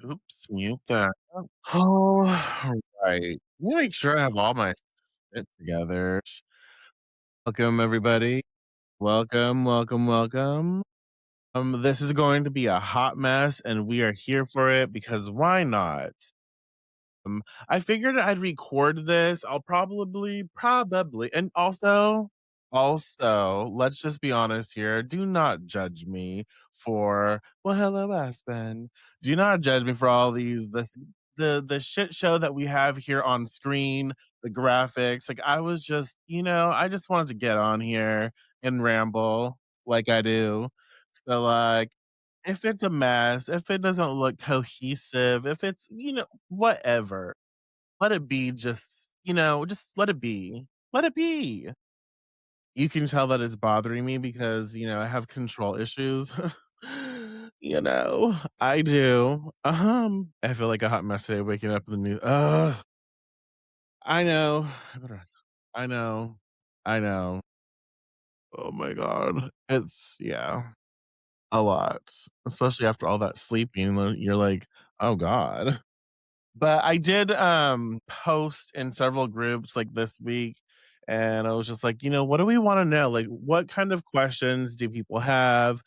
Oops, mute that. Oh, right. Let me make sure I have all my shit together. Welcome, everybody. Welcome, welcome, welcome. This is going to be a hot mess, and we are here for it because why not? I figured I'd record this. I'll probably, and also, let's just be honest here. Do not judge me for, well, hello, Aspen. Do not judge me for all the shit show that we have here on screen, the graphics. Like, I was just, I just wanted to get on here and ramble like I do. So, like, if it's a mess, if it doesn't look cohesive, if it's, whatever, let it be just let it be. Let it be. You can tell that it's bothering me because, I have control issues. I do. I feel like a hot mess today waking up in the new ugh. I know. I know. I know. Oh my god. It's yeah, a lot. Especially after all that sleeping, you're like, "Oh god." But I did, post in several groups, like, this week, and I was just like, "What do we wanna know? Like, what kind of questions do people have?"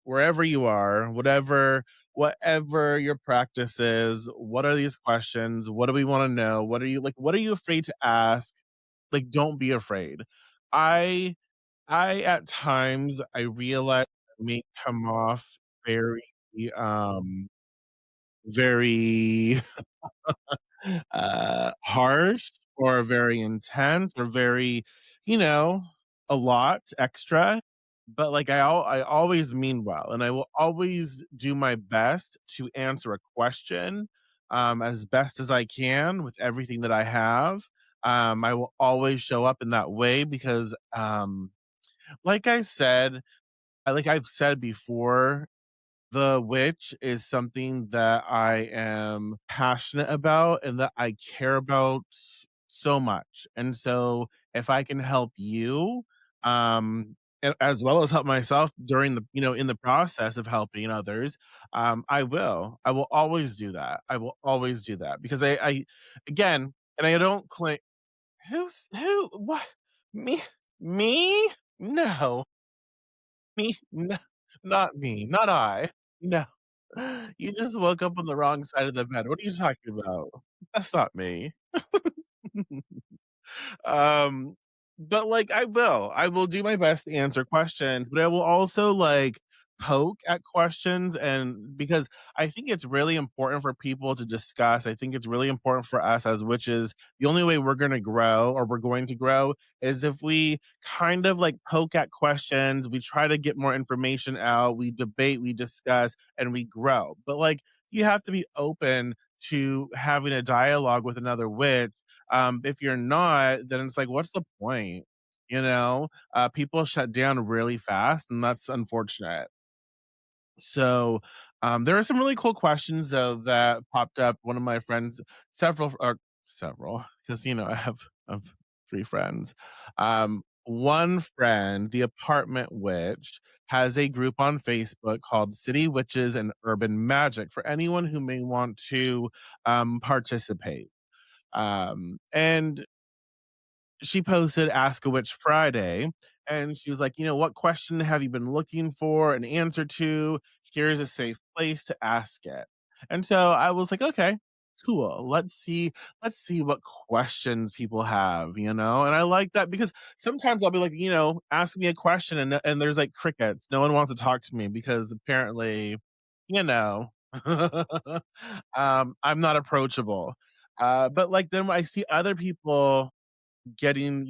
Wherever you are, whatever your practice is, what are these questions? What do we wanna know? What are you afraid to ask? Like, don't be afraid. I at times, I realize I may come off very, um, very harsh or very intense or very, you know, a lot extra. But like I always mean well, and I will always do my best to answer a question as best as I can with everything that I have. I will always show up in that way because, like I said, like I've said before, the witch is something that I am passionate about and that I care about so much. And so if I can help you, as well as help myself during in the process of helping others, I will. I will always do that. I will always do that because again, and I don't claim what, me, me, no, no, not me, not I. No. You just woke up on the wrong side of the bed. What are you talking about? That's not me. Um, but, like, I will do my best to answer questions, but I will also, like, poke at questions and because I think it's really important for people to discuss. I think it's really important for us as witches. The only way we're gonna grow or we're going to grow is if we kind of, like, poke at questions, we try to get more information out, we debate, we discuss, and we grow. But, like, you have to be open to having a dialogue with another witch. If you're not, then it's like, what's the point? People shut down really fast, and that's unfortunate. So, there are some really cool questions though that popped up. One of my friends, several, because I have 3 friends. One friend, the apartment witch, has a group on Facebook called City Witches and Urban Magic for anyone who may want to participate. And she posted Ask a Witch Friday, and she was like, "What question have you been looking for an answer to? Here's a safe place to ask it." And so I was like, "Okay, cool. Let's see what questions people have, And I like that because sometimes I'll be like, ask me a question and there's like crickets. No one wants to talk to me because apparently, you know, I'm not approachable. But like then when I see other people getting,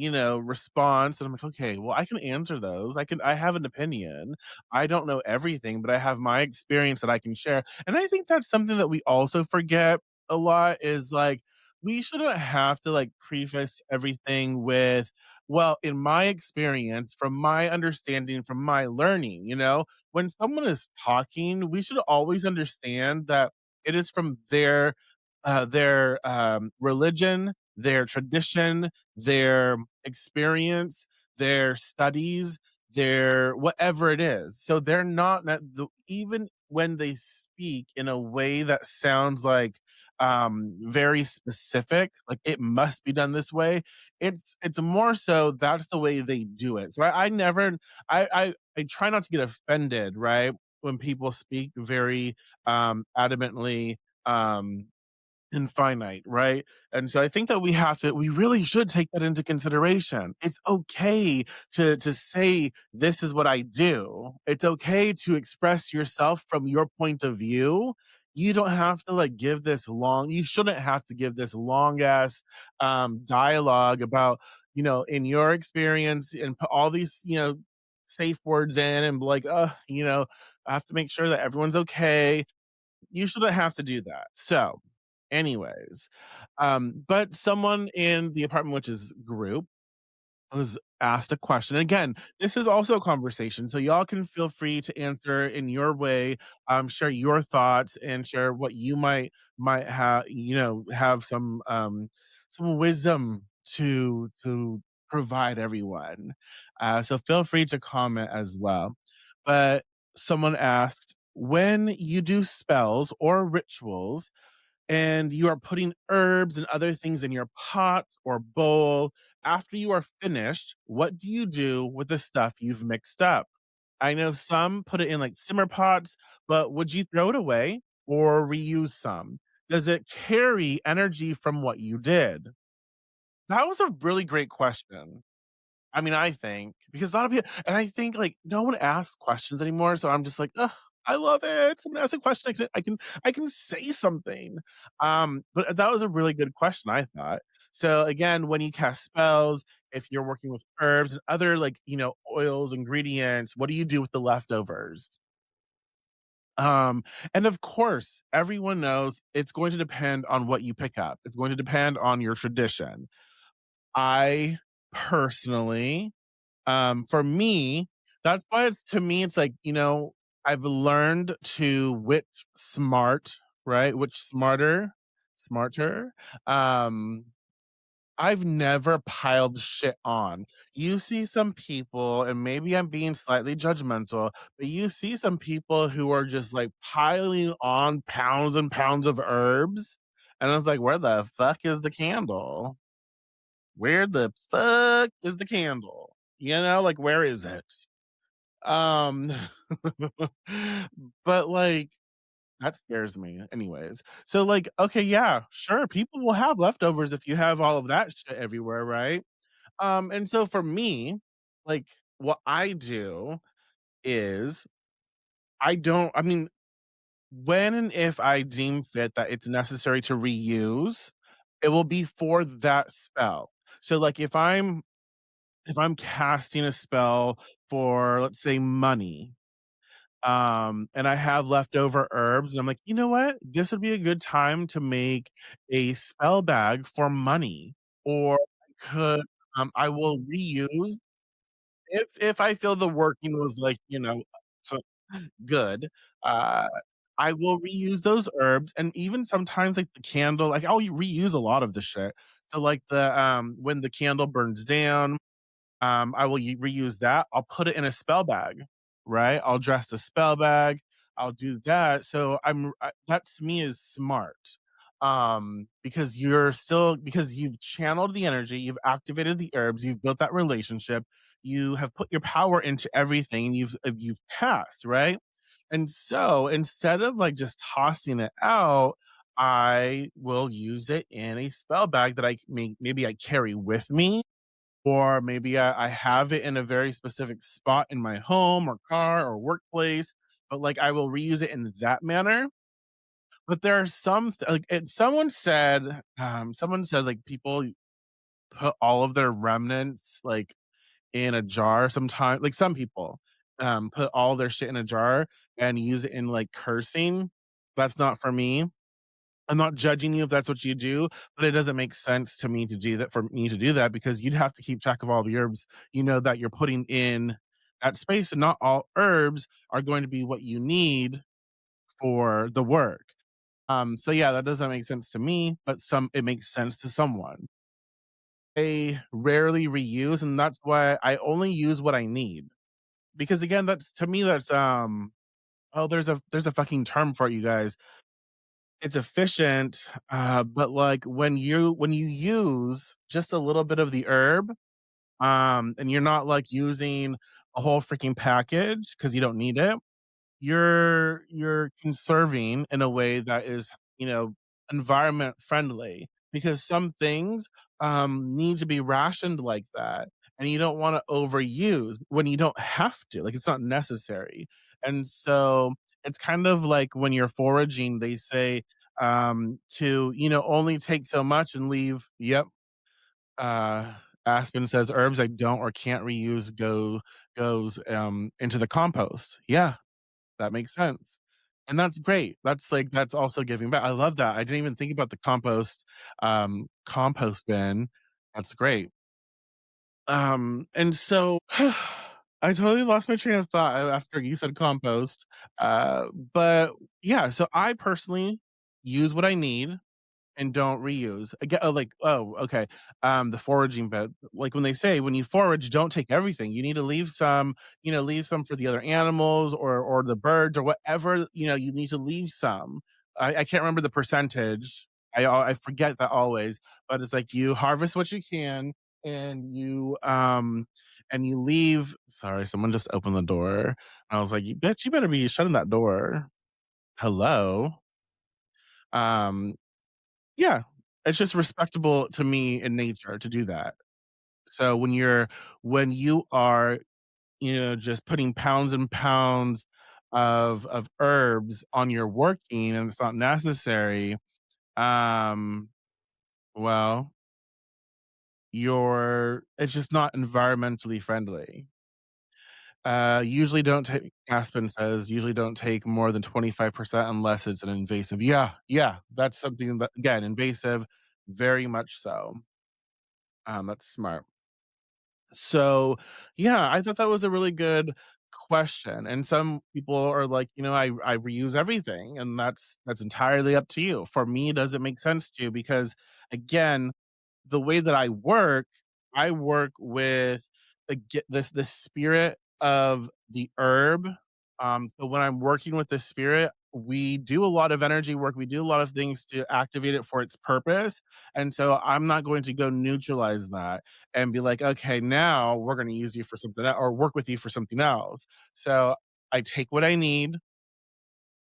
response. And I'm like, okay, well, I can answer those. I have an opinion. I don't know everything, but I have my experience that I can share. And I think that's something that we also forget a lot is like, we shouldn't have to like preface everything with, well, in my experience, from my understanding, from my learning, when someone is talking, we should always understand that it is from their religion, their tradition, their experience, their studies, their whatever it is. So they're not even when they speak in a way that sounds like very specific, like it must be done this way. It's more so that's the way they do it. So I never I try not to get offended, right? When people speak very adamantly um infinite, right? And so I think that we really should take that into consideration. It's okay to say this is what I do. It's okay to express yourself from your point of view. You don't have to like give this long you shouldn't have to give this long ass dialogue about, in your experience and put all these, safe words in and be like, I have to make sure that everyone's okay. You shouldn't have to do that. So, anyways, but someone in the apartment, which is group, was asked a question. Again, this is also a conversation, so y'all can feel free to answer in your way, share your thoughts and share what you might have, have some wisdom to provide everyone. So feel free to comment as well. But someone asked, when you do spells or rituals, and you are putting herbs and other things in your pot or bowl. After you are finished, what do you do with the stuff you've mixed up? I know some put it in like simmer pots, but would you throw it away or reuse some? Does it carry energy from what you did? That was a really great question. I mean, I think because a lot of people, and I think like no one asks questions anymore. So I'm just like, ugh, I love it. Someone ask a question. I can say something. But that was a really good question, I thought. So again, when you cast spells, if you're working with herbs and other like, oils, ingredients, what do you do with the leftovers? Um, and of course, everyone knows it's going to depend on what you pick up. It's going to depend on your tradition. I personally for me, that's why it's to me, it's like, I've learned to witch smart, right? Which smarter. Um, I've never piled shit on. You see some people, and maybe I'm being slightly judgmental, but you see some people who are just like piling on pounds and pounds of herbs. And I was like, where the fuck is the candle? Where the fuck is the candle? Like where is it? Um, but like that scares me anyways. So like, okay, yeah, sure, people will have leftovers if you have all of that shit everywhere, right? And so for me, like what I do is I mean, when and if I deem fit that it's necessary to reuse, it will be for that spell. So like if I'm casting a spell for let's say money, and I have leftover herbs, and I'm like, you know what? This would be a good time to make a spell bag for money. Or I will reuse if I feel the working was like, good. Uh, I will reuse those herbs, and even sometimes like the candle, like I'll reuse a lot of the shit. So like when the candle burns down, I will reuse that. I'll put it in a spell bag, right? I'll dress the spell bag. I'll do that. So that to me is smart. Because because you've channeled the energy, you've activated the herbs, you've built that relationship, you have put your power into everything, you've passed, right? And so instead of like just tossing it out, I will use it in a spell bag that maybe I carry with me, or maybe I have it in a very specific spot in my home or car or workplace, but like I will reuse it in that manner. But there are like someone said like people put all of their remnants like in a jar sometimes. Like some people put all their shit in a jar and use it in like cursing. That's not for me. I'm not judging you if that's what you do, but it doesn't make sense to me to do that for me to do that because you'd have to keep track of all the herbs, that you're putting in that space, and not all herbs are going to be what you need for the work. So yeah, that doesn't make sense to me, but it makes sense to someone. I rarely reuse, and that's why I only use what I need. Because again, that's to me, that's Oh, there's a fucking term for it, you guys. It's efficient, but, like, when you use just a little bit of the herb, and you're not, like, using a whole freaking package because you don't need it, you're conserving in a way that is, you know, environment friendly because some things need to be rationed like that, and you don't want to overuse when you don't have to, like it's not necessary. And so it's kind of like when you're foraging, they say to, you know, only take so much and leave. Yep. uh Aspen says herbs I don't or can't reuse goes into the compost. Yeah, that makes sense. And that's great. That's like that's also giving back. I love that. I didn't even think about the compost bin. That's great. And so I totally lost my train of thought after you said compost. But yeah, so I personally use what I need and don't reuse. Again, okay. The foraging bit, like when they say when you forage, don't take everything. You need to leave some, you know, leave some for the other animals or the birds or whatever. You know, you need to leave some. I can't remember the percentage. I forget that always, but it's like you harvest what you can and you leave. Sorry, someone just opened the door. I was like, you bet you better be shutting that door. Hello. Um, yeah, it's just respectable to me in nature to do that. So when you are, you know, just putting pounds and pounds of herbs on your working and it's not necessary, um, well, you're it's just not environmentally friendly. Usually don't take Aspen says, usually don't take more than 25% unless it's an invasive. Yeah, yeah, that's something that again, invasive, very much so. That's smart. So, yeah, I thought that was a really good question. And some people are like, you know, I reuse everything, and that's entirely up to you. For me, does it make sense to you? Because again, the way that I work with the spirit of the herb. So when I'm working with the spirit, we do a lot of energy work. We do a lot of things to activate it for its purpose. And so I'm not going to go neutralize that and be like, okay, now we're going to use you for something or work with you for something else. So I take what I need.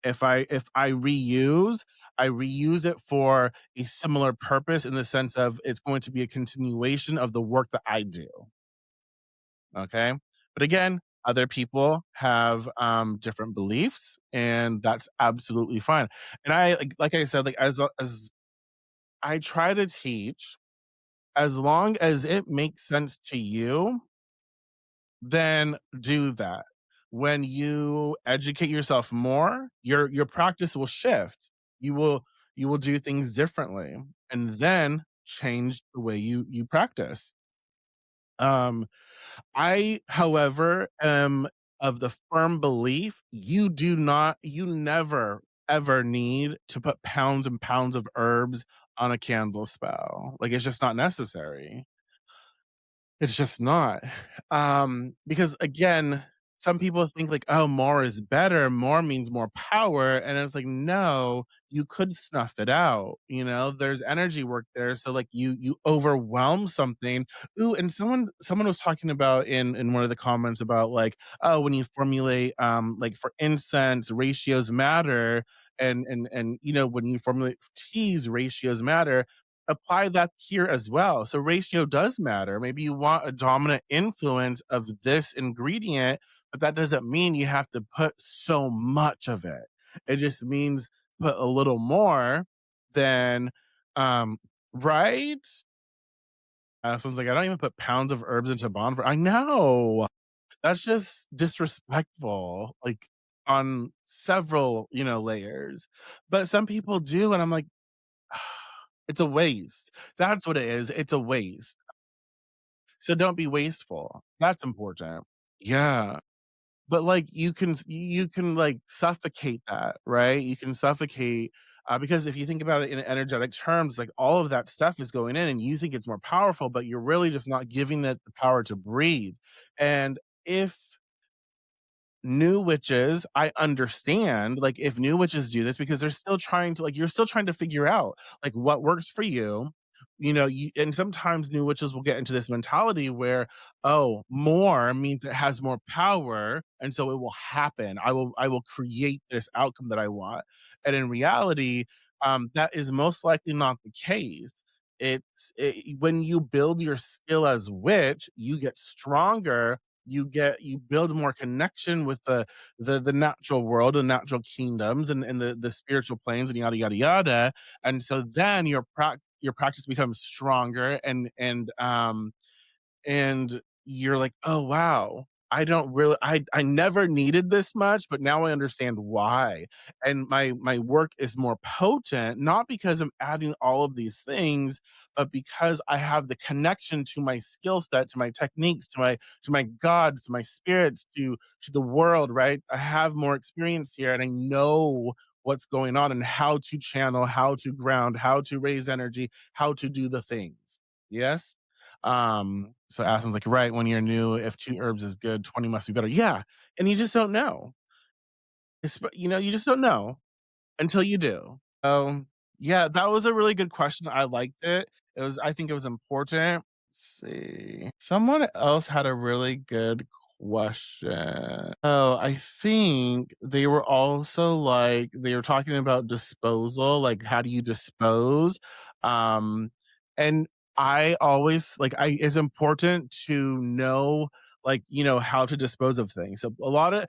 If I reuse, I reuse it for a similar purpose in the sense of it's going to be a continuation of the work that I do. Okay. But again, other people have different beliefs, and that's absolutely fine. And I like I said, like as I try to teach, as long as it makes sense to you, then do that. When you educate yourself more, your practice will shift. You will you will do things differently and then change the way you practice. Um I, however, am of the firm belief you never ever need to put pounds and pounds of herbs on a candle spell. Like it's just not necessary. It's just not. Because again, some people think like, oh, more is better, more means more power. And it's like, no, you could snuff it out. You know, there's energy work there. So like you overwhelm something. Ooh, and someone was talking about in one of the comments about like, oh, when you formulate like for incense, ratios matter. And you know, when you formulate teas, ratios matter. Apply that here as well. So ratio does matter. Maybe you want a dominant influence of this ingredient, but that doesn't mean you have to put so much of it. It just means put a little more than right? Someone's like, I don't even put pounds of herbs into bonfire. I know. That's just disrespectful, like on several, you know, layers. But some people do, and I'm like, it's a waste. That's what it is. It's a waste. So don't be wasteful. That's important. Yeah. But like you can like suffocate that, right? You can suffocate because if you think about it in energetic terms, like all of that stuff is going in and you think it's more powerful, but you're really just not giving it the power to breathe. And if new witches, I understand, like, if new witches do this because they're still trying to like, you're still trying to figure out, like, what works for you. You know, you and sometimes new witches will get into this mentality where, "Oh, more means it has more power, and so it will happen. I will create this outcome that I want." And in reality, that is most likely not the case. When you build your skill as witch, you get stronger, you build more connection with the natural world and natural kingdoms and the spiritual planes and yada yada yada. And so then your practice becomes stronger and you're like, "Oh, wow. I never needed this much, but now I understand why." And my work is more potent, not because I'm adding all of these things, but because I have the connection to my skill set, to my techniques, to my gods, to my spirits, to the world, right? I have more experience here and I know what's going on and how to channel, how to ground, how to raise energy, how to do the things. Yes? So Aspen's like, right, when you're new, if 2 herbs is good, 20 must be better. Yeah, and you just don't know. You just don't know until you do. So, yeah, that was a really good question. I liked it. I think it was important. Let's see. Someone else had a really good question. Oh, I think they were also like they were talking about disposal, like how do you dispose? Um and I always like I it's important to know how to dispose of things. So a lot of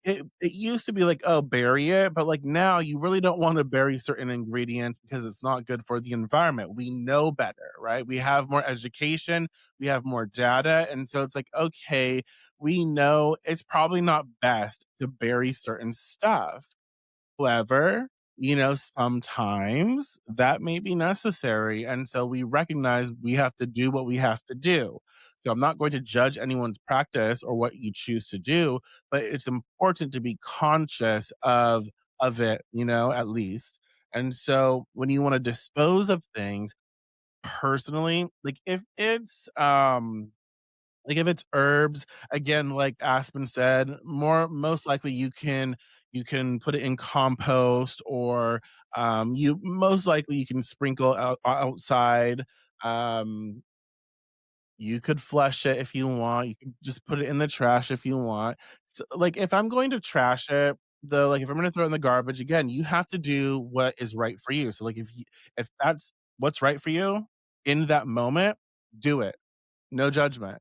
it used to be like, oh, bury it, but like now you really don't want to bury certain ingredients because it's not good for the environment. We know better, right? We have more education, we have more data. And so it's like, okay, we know it's probably not best to bury certain stuff. However, sometimes that may be necessary. And so we recognize we have to do what we have to do. So I'm not going to judge anyone's practice or what you choose to do, but it's important to be conscious of it, at least. And so when you want to dispose of things personally, like if it's herbs, again, like Aspen said, more most likely you can put it in compost or you most likely you can sprinkle outside. Um, you could flush it if you want. You could just put it in the trash if you want. So, like if I'm going to trash it, if I'm going to throw it in the garbage, again, you have to do what is right for you. So like if that's what's right for you in that moment, do it. No judgment.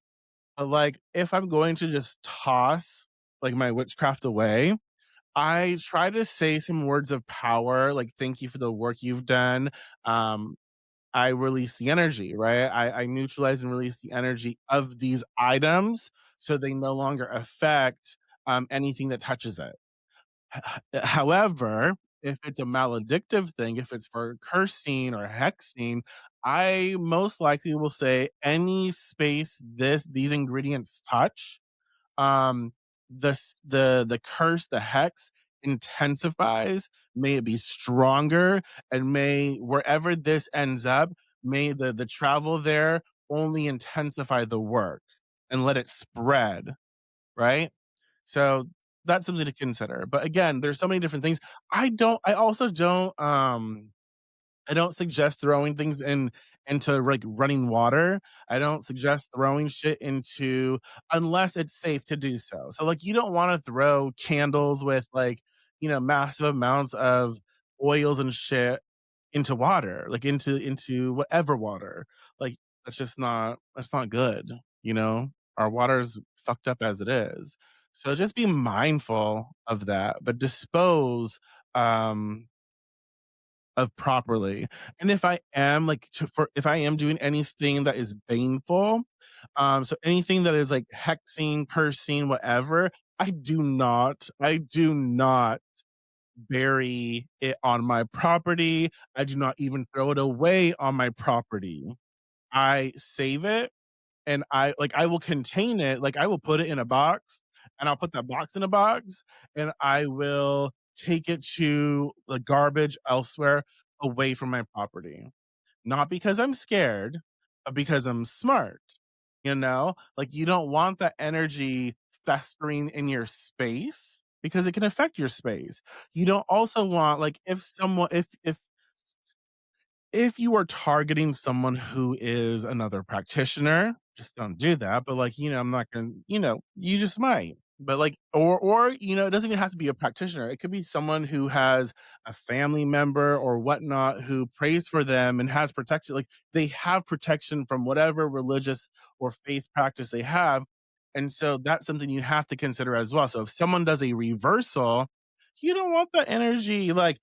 But, like, if I'm going to just toss, like, my witchcraft away, I try to say some words of power, like, "Thank you for the work you've done." Um, I release the energy, right? I neutralize and release the energy of these items so they no longer affect, anything that touches it. However, if it's a maledictive thing, if it's for cursing or hexing, I most likely will say any space these ingredients touch, um, the curse, the hex intensifies. May it be stronger, and may wherever this ends up, may the travel there only intensify the work and let it spread, right? So that's something to consider. But again, there's so many different things. I also don't suggest throwing things into like running water. I don't suggest throwing shit into unless it's safe to do so. So like you don't want to throw candles with like, massive amounts of oils and shit into water, like into whatever water. Like that's not good, you know? Our water's fucked up as it is. So just be mindful of that, but dispose of properly. And if I am like if I am doing anything that is baneful, so anything that is like hexing, cursing, whatever, I do not bury it on my property. I do not even throw it away on my property. I save it and I will contain it, like, I will put it in a box, and I'll put that box in a box, and I will take it to the garbage elsewhere away from my property. Not because I'm scared, but because I'm smart, you know? Like, you don't want that energy festering in your space because it can affect your space. You don't also want like if someone if you are targeting someone who is another practitioner, just don't do that, but, like, I'm not gonna you just might. But, like it doesn't even have to be a practitioner. It could be someone who has a family member or whatnot who prays for them and has protection like, they have protection from whatever religious or faith practice they have, and so that's something you have to consider as well. So if someone does a reversal, you don't want that energy, like,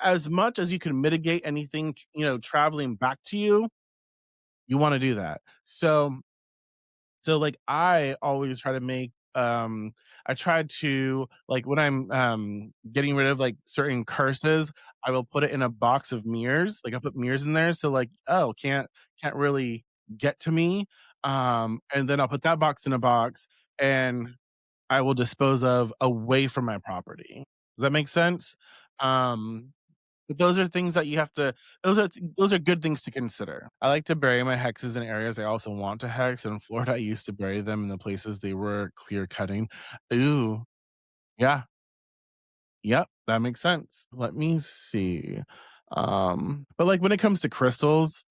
as much as you can mitigate anything, traveling back to you, you want to do that. So like I always try to make I try to like when I'm getting rid of like certain curses, I will put it in a box of mirrors. Like I put mirrors in there so like, oh, can't really get to me. And then I'll put that box in a box and I will dispose of away from my property. Does that make sense? Um but those are things that you have to those are good things to consider. I like to bury my hexes in areas I also want to hex. In Florida, I used to bury them in the places they were clear cutting. Ooh, yeah, yep, that makes sense. Let me see. But like when it comes to crystals,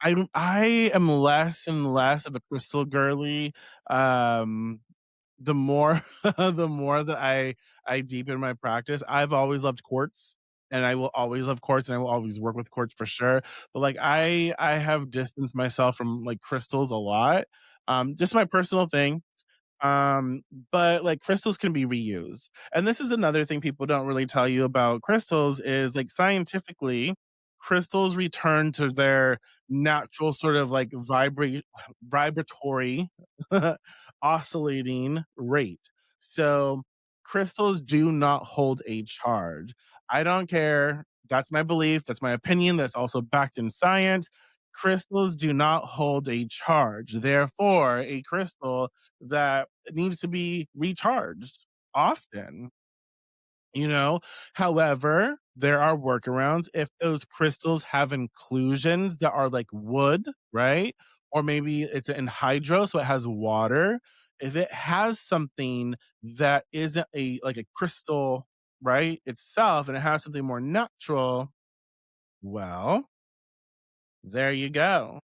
I am less and less of a crystal girly. Um, the more the more that I deepen my practice, I've always loved quartz, and I will always love quartz, and I will always work with quartz for sure. But like I have distanced myself from like crystals a lot. Just my personal thing. Um, but like crystals can be reused. And this is another thing people don't really tell you about crystals is like scientifically, crystals return to their natural sort of like vibratory oscillating rate. So crystals do not hold a charge. I don't care. That's my belief. That's my opinion. That's also backed in science. Crystals do not hold a charge. Therefore, a crystal that needs to be recharged often, you know? However, there are workarounds if those crystals have inclusions that are like wood, right? Or maybe it's in hydro, so it has water. If it has something that isn't a like a crystal, right, itself, and it has something more natural, well, there you go.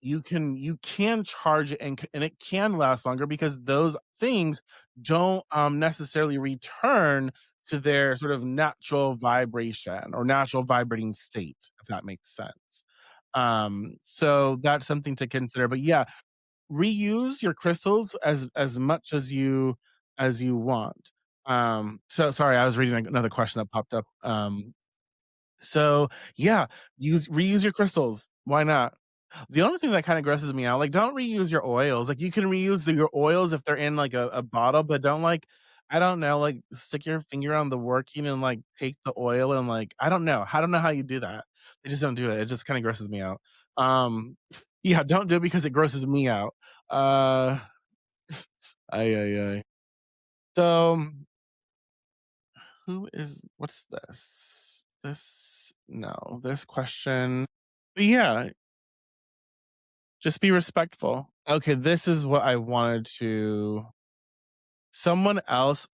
You can charge it and it can last longer because those things don't necessarily return to their sort of natural vibration or natural vibrating state, if that makes sense. So that's something to consider. But yeah, reuse your crystals as much as you want. So sorry, I was reading another question that popped up. So yeah, use reuse your crystals. Why not? The only thing that kinda grosses me out, like, don't reuse your oils. Like, you can reuse your oils if they're in, like, a bottle, but don't, like I don't know, like, stick your finger on the working and, like, take the oil and, like I don't know how you do that. I just don't do it. It just kinda grosses me out. Um, yeah, don't do it because it grosses me out. Uh, ay, ay, ay. So, what's this? No, this question but yeah, just be respectful. Okay, this is what I wanted to someone else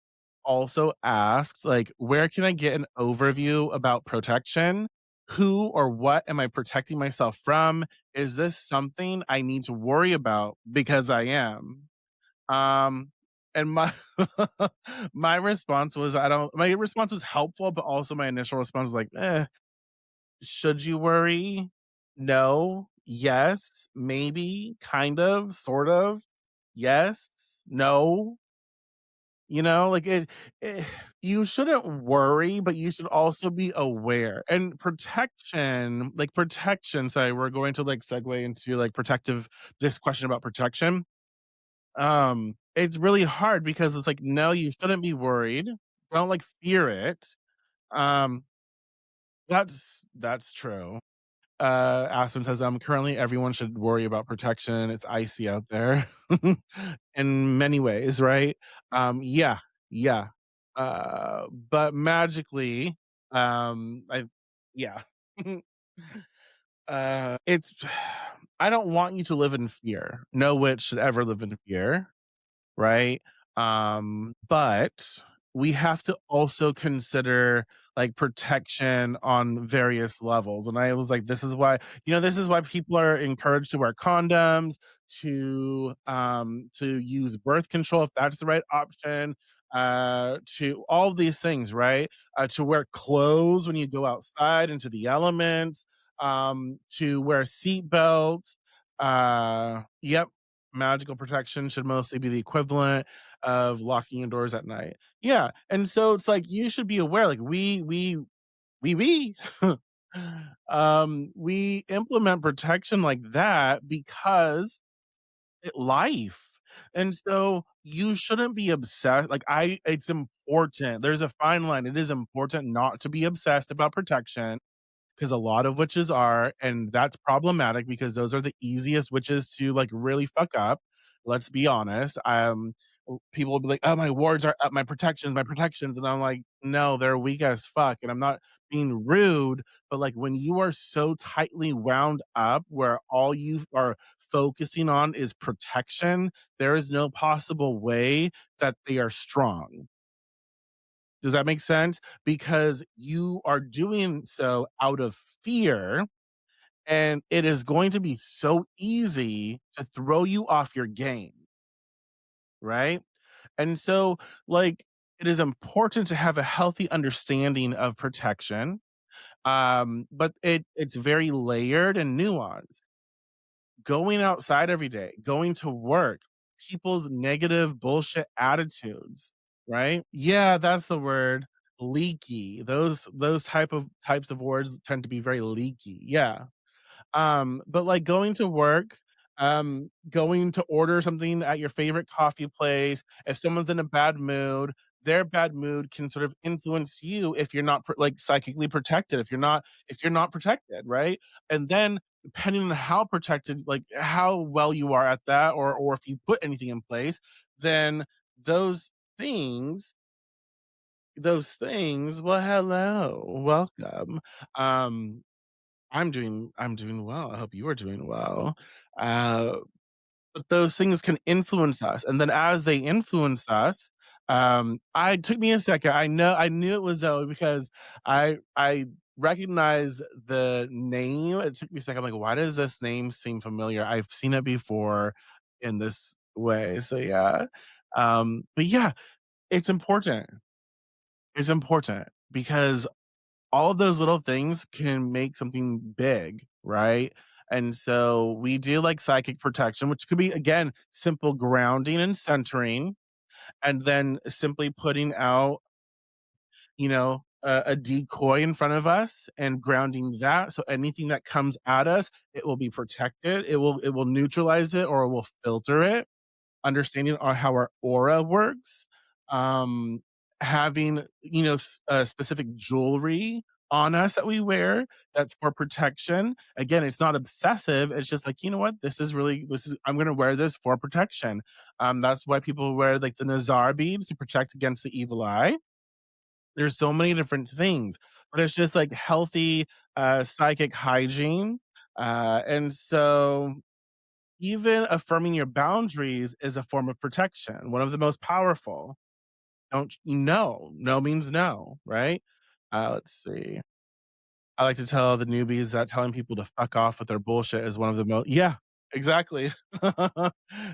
also asked, like, where can I get an overview about protection? Who or what am I protecting myself from? Is this something I need to worry about? Because I am. Um, and my my response was helpful, but also my initial response was like, should you worry? No. Yes. Maybe. Kind of. Sort of. Yes. No. Like it you shouldn't worry, but you should also be aware. And protection, sorry, we're going to like segue into like protective this question about protection. It's really hard because it's like, no, you shouldn't be worried. Don't like fear it. Um, that's true. Aspen says, currently everyone should worry about protection. It's icy out there in many ways, right? Yeah, yeah. But magically, I, yeah. It's, I don't want you to live in fear. No witch should ever live in fear, right? But we have to also consider like protection on various levels. And I was like, this is why, this is why people are encouraged to wear condoms, to use birth control if that's the right option, to all these things, right? To wear clothes when you go outside into the elements, to wear seat belts. Yep, magical protection should mostly be the equivalent of locking your doors at night. Yeah, and so it's like you should be aware, like we we implement protection like that because life. And so you shouldn't be obsessed. Like it's important. There's a fine line. It is important not to be obsessed about protection because a lot of witches are, and that's problematic because those are the easiest witches to like really fuck up. Let's be honest. People will be like, "Oh, my wards are up, my protections," and I'm like, "No, they're weak as fuck." And I'm not being rude, but like when you are so tightly wound up, where all you are focusing on is protection, there is no possible way that they are strong. Does that make sense? Because you are doing so out of fear, and it is going to be so easy to throw you off your game, right? And so, like, it is important to have a healthy understanding of protection, but it's very layered and nuanced. Going outside every day, going to work, people's negative bullshit attitudes, right? Yeah, that's the word. Leaky. Those types of words tend to be very leaky. Yeah. But like going to work, going to order something at your favorite coffee place, if someone's in a bad mood, their bad mood can sort of influence you if you're not like psychically protected, if you're not protected, right? And then depending on how protected, like how well you are at that, or if you put anything in place, then those things well, hello, welcome. Um, I'm doing well. I hope you are doing well. Uh, but those things can influence us, and then as they influence us, I took me a second. I knew it was Zoe because I recognize the name. It took me a second. I'm like, why does this name seem familiar? I've seen it before in this way. So yeah. But yeah, it's important. It's important because all of those little things can make something big, right? And so we do like psychic protection, which could be again simple grounding and centering, and then simply putting out, a decoy in front of us and grounding that. So anything that comes at us, it will be protected. It will neutralize it or it will filter it. Understanding how our aura works, um, having, specific jewelry on us that we wear that's for protection. Again, it's not obsessive. It's just like, you know what? I'm going to wear this for protection. That's why people wear like the Nazar beads to protect against the evil eye. There's so many different things, but it's just like healthy, psychic hygiene. And so even affirming your boundaries is a form of protection, one of the most powerful. Don't no, no means no, right? Let's see. I like to tell the newbies that telling people to fuck off with their bullshit is one of the most. Yeah, exactly.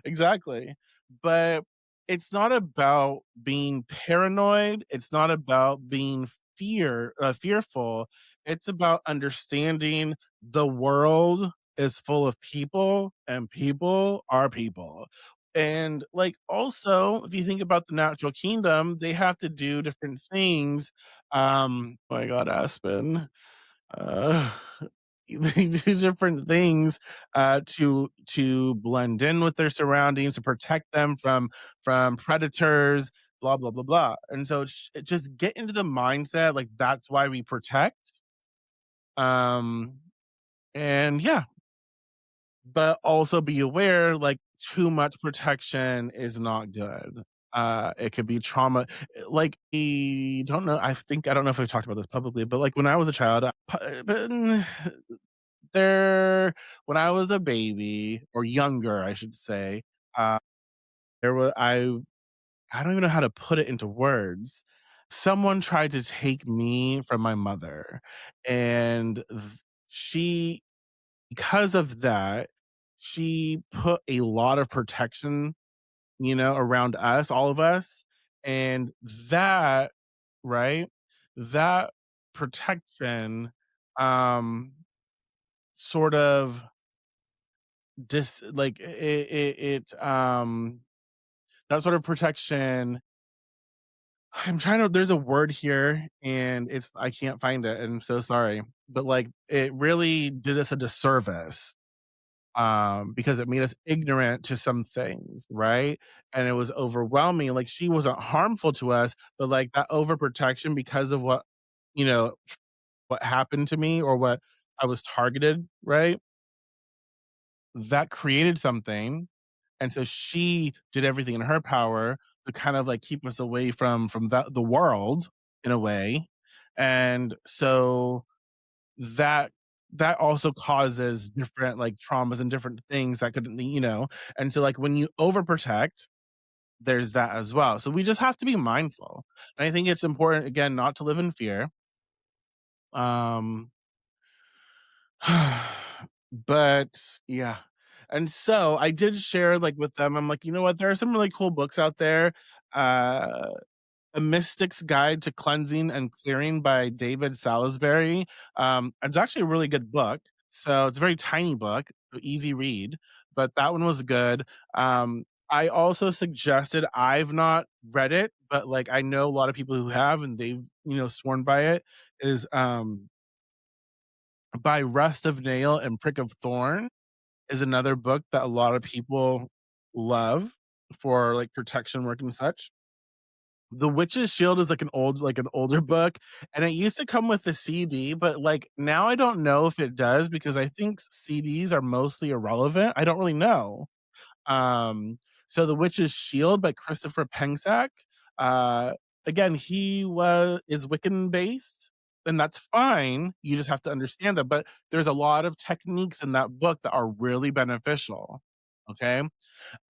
Exactly. But it's not about being paranoid. It's not about being fearful. It's about understanding the world is full of people and people are people. And like also, if you think about the natural kingdom, they have to do different things. Oh my God, Aspen. Uh, they do different things to blend in with their surroundings, to protect them from predators, blah blah blah blah. And so just get into the mindset like that's why we protect. Um, and yeah, but also be aware like too much protection is not good. It could be trauma. Like, I don't know if I've talked about this publicly, but like when I was a child, there when I was a baby or younger, I should say, uh, there was I I don't even know how to put it into words. Someone tried to take me from my mother, and she, because of that, she put a lot of protection, around us, all of us, and that, right? That protection, um, sort of that sort of protection. I'm trying to there's a word here and I can't find it, and I'm so sorry. But, like, it really did us a disservice, because it made us ignorant to some things, right? And it was overwhelming. Like, she wasn't harmful to us, but, like, that overprotection because of what happened to me or what I was targeted, right? That created something. And so she did everything in her power to kind of like keep us away from the world in a way. And so that that also causes different like traumas and different things that could, and so like when you overprotect, there's that as well. So we just have to be mindful. And I think it's important again not to live in fear. Um but yeah. And so I did share like with them, I'm like, you know what? There are some really cool books out there. Uh A Mystic's Guide to Cleansing and Clearing by David Salisbury. It's actually a really good book. So it's a very tiny book, so easy read, but that one was good. I also suggested, I've not read it, but like I know a lot of people who have and they've, sworn by it, is by Rust of Nail and Prick of Thorn, is another book that a lot of people love for like protection work and such. The Witch's Shield is like an older book, and it used to come with the CD, but, like, now I don't know if it does because I think CDs are mostly irrelevant. I don't really know. Um, so The Witch's Shield by Christopher Penczak, uh, again, he was is Wiccan based, and that's fine. You just have to understand that, but there's a lot of techniques in that book that are really beneficial, okay?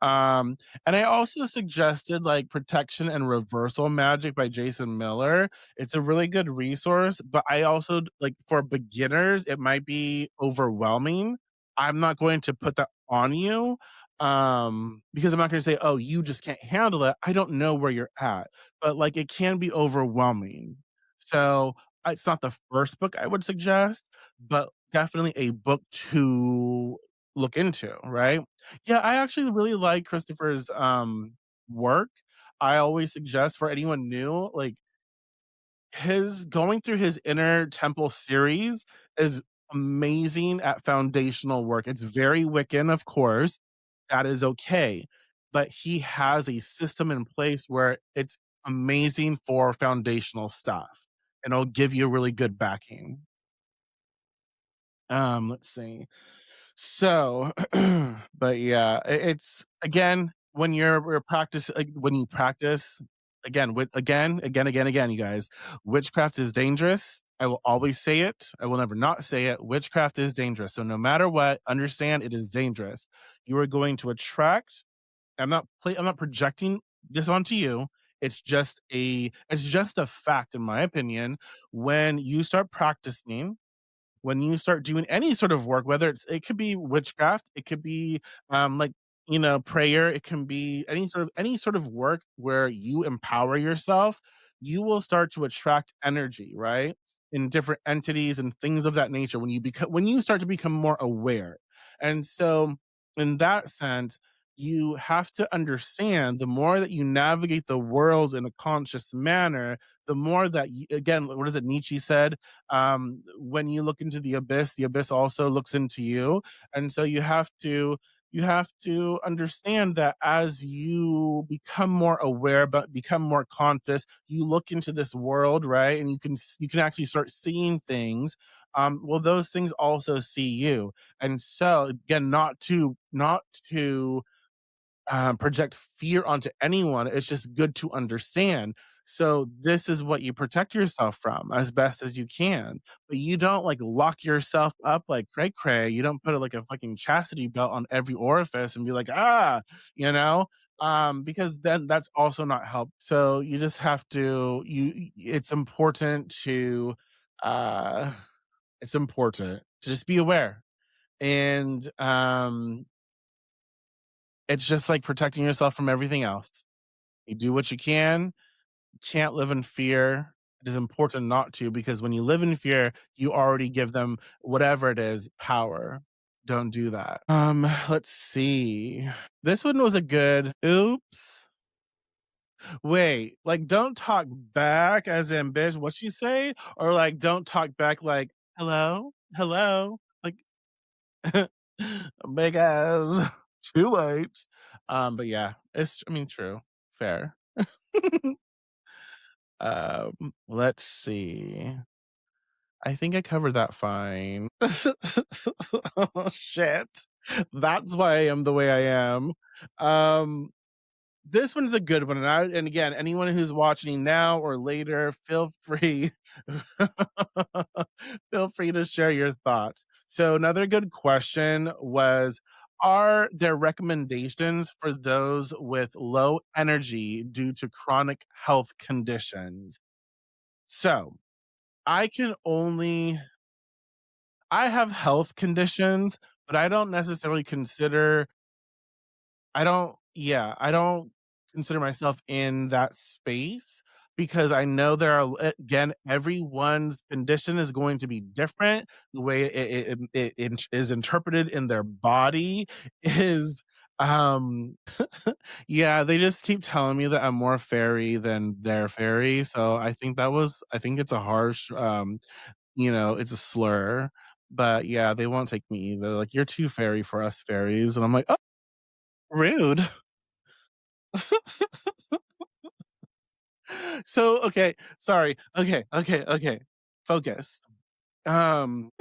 Um, and I also suggested like Protection and Reversal Magic by Jason Miller. It's a really good resource, but I also like for beginners, it might be overwhelming. I'm not going to put that on you, because I'm not going to say, "Oh, you just can't handle it." I don't know where you're at, but like it can be overwhelming. So, it's not the first book I would suggest, but definitely a book to look into, right? Yeah, I actually really like Christopher's, work. I always suggest for anyone new, like, his going through his Inner Temple series is amazing at foundational work. It's very Wiccan, of course, that is okay, but he has a system in place where it's amazing for foundational stuff, and it'll give you a really good backing. Let's see. So, but yeah, it's again when we're practice like when you practice again with again, you guys, witchcraft is dangerous. I will always say it. I will never not say it. Witchcraft is dangerous. So no matter what, understand it is dangerous. You are going to attract. I'm not projecting this onto you. It's just a fact in my opinion. When you start practicing, when you start doing any sort of work, whether it could be witchcraft, it could be like prayer, it can be any sort of work where you empower yourself, you will start to attract energy, right? In different entities and things of that nature when you start to become more aware. And so in that sense, you have to understand the more that you navigate the world in a conscious manner, the more that again, what is it Nietzsche said, when you look into the abyss also looks into you. And so you have to understand that as you become more aware but become more conscious, you look into this world, right? And you can actually start seeing things. Well, those things also see you. And so again, not to project fear onto anyone. It's just good to understand. So this is what you protect yourself from as best as you can. But you don't like lock yourself up like cray cray. You don't put like a fucking chastity belt on every orifice and be like, ah, you know, because then that's also not help. So you just have to it's important to uh it's important to just be aware. And it's just like protecting yourself from everything else. You do what you can. You can't live in fear. It is important not to because when you live in fear, you already give them whatever it is power. Don't do that. Let's see. This one was a good oops. Wait, like don't talk back as in bitch, what she say? Or like don't talk back like hello? Hello? Like big ass too late. But yeah, it's I mean true. Fair. Let's see. I think I covered that fine. Oh, shit. That's why I am the way I am. Um, this one's a good one, and again, anyone who's watching now or later, feel free feel free to share your thoughts. So another good question was, are there recommendations for those with low energy due to chronic health conditions? So, I can only I have health conditions, but I don't consider myself in that space because I know there are again, everyone's condition is going to be different. The way is interpreted in their body is, yeah, they just keep telling me that I'm more fairy than their fairy. So I think it's a harsh, it's a slur. But yeah, they won't take me either. Like, you're too fairy for us fairies. And I'm like, oh, rude. So, okay, sorry. Okay. Focus. Um,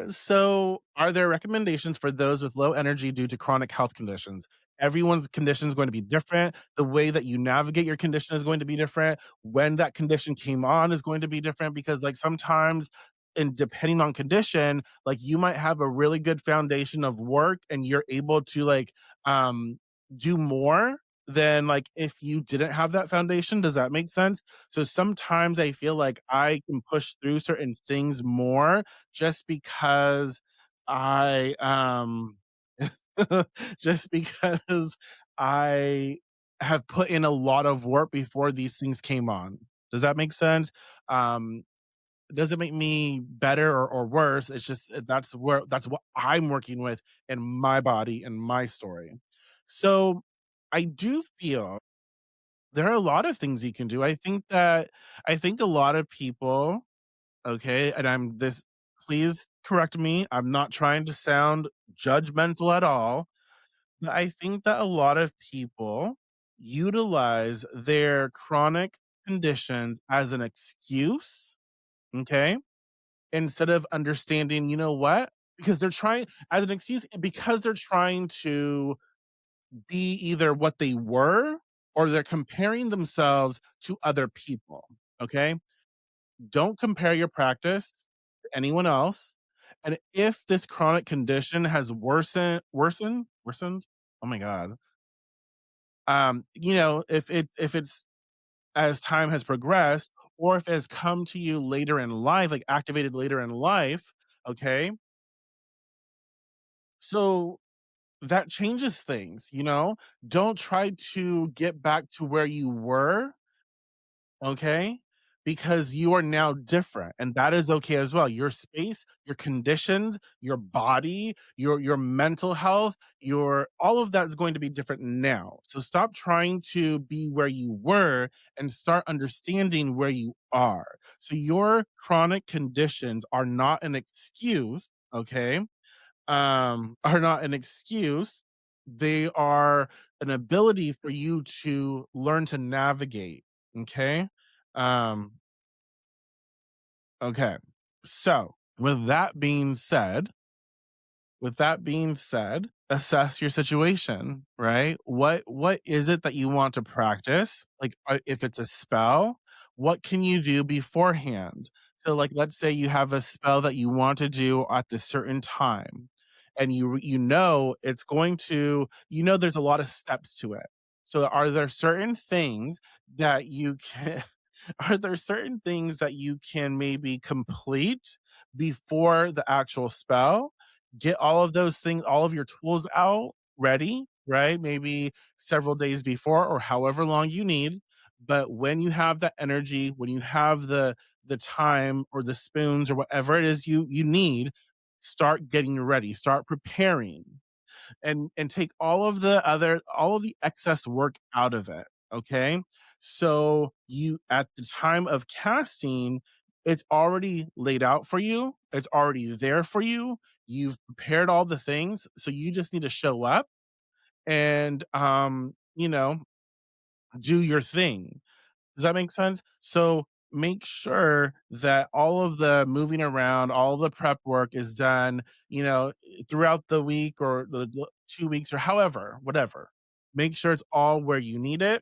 so are there recommendations for those with low energy due to chronic health conditions? Everyone's condition is going to be different. The way that you navigate your condition is going to be different. When that condition came on is going to be different because, like, sometimes, and depending on condition, like you might have a really good foundation of work and you're able to um do more than like if you didn't have that foundation. Does that make sense? So sometimes I feel like I can push through certain things more just because I just because I have put in a lot of work before these things came on. Does that make sense? Um it doesn't make me better or worse. It's just that's what I'm working with in my body and my story. So I do feel there are a lot of things you can do. I think a lot of people, okay, and I'm this please correct me. I'm not trying to sound judgmental at all, but I think that a lot of people utilize their chronic conditions as an excuse, okay? Instead of understanding, you know what? Because they're trying as an excuse because they're trying to be either what they were or they're comparing themselves to other people, okay? Don't compare your practice to anyone else. And if this chronic condition has worsened? Oh my god. If it's as time has progressed or if it has come to you later in life, like activated later in life, okay? So that changes things, you know? Don't try to get back to where you were, okay? Because you are now different and that is okay as well. Your space, your conditions, your body, your mental health, your all of that is going to be different now. So stop trying to be where you were and start understanding where you are. So your chronic conditions are not an excuse, okay? Are not an excuse. They are an ability for you to learn to navigate. Okay. Um, okay. So with that being said, assess your situation, right? What is it that you want to practice? Like if it's a spell, what can you do beforehand? So like let's say you have a spell that you want to do at this certain time and you know it's going to there's a lot of steps to it. So are there certain things that you can are there certain things that you can maybe complete before the actual spell? Get all of those things, all of your tools out ready, right? Maybe several days before or however long you need. But when you have that energy, when you have the time or the spoons or whatever it is you need, start getting ready, start preparing and take all of the excess work out of it, okay? So you at the time of casting, it's already laid out for you, it's already there for you, you've prepared all the things, so you just need to show up and do your thing. Does that make sense? So make sure that all of the moving around, all of the prep work is done, throughout the week or the 2 weeks or however, whatever. Make sure it's all where you need it,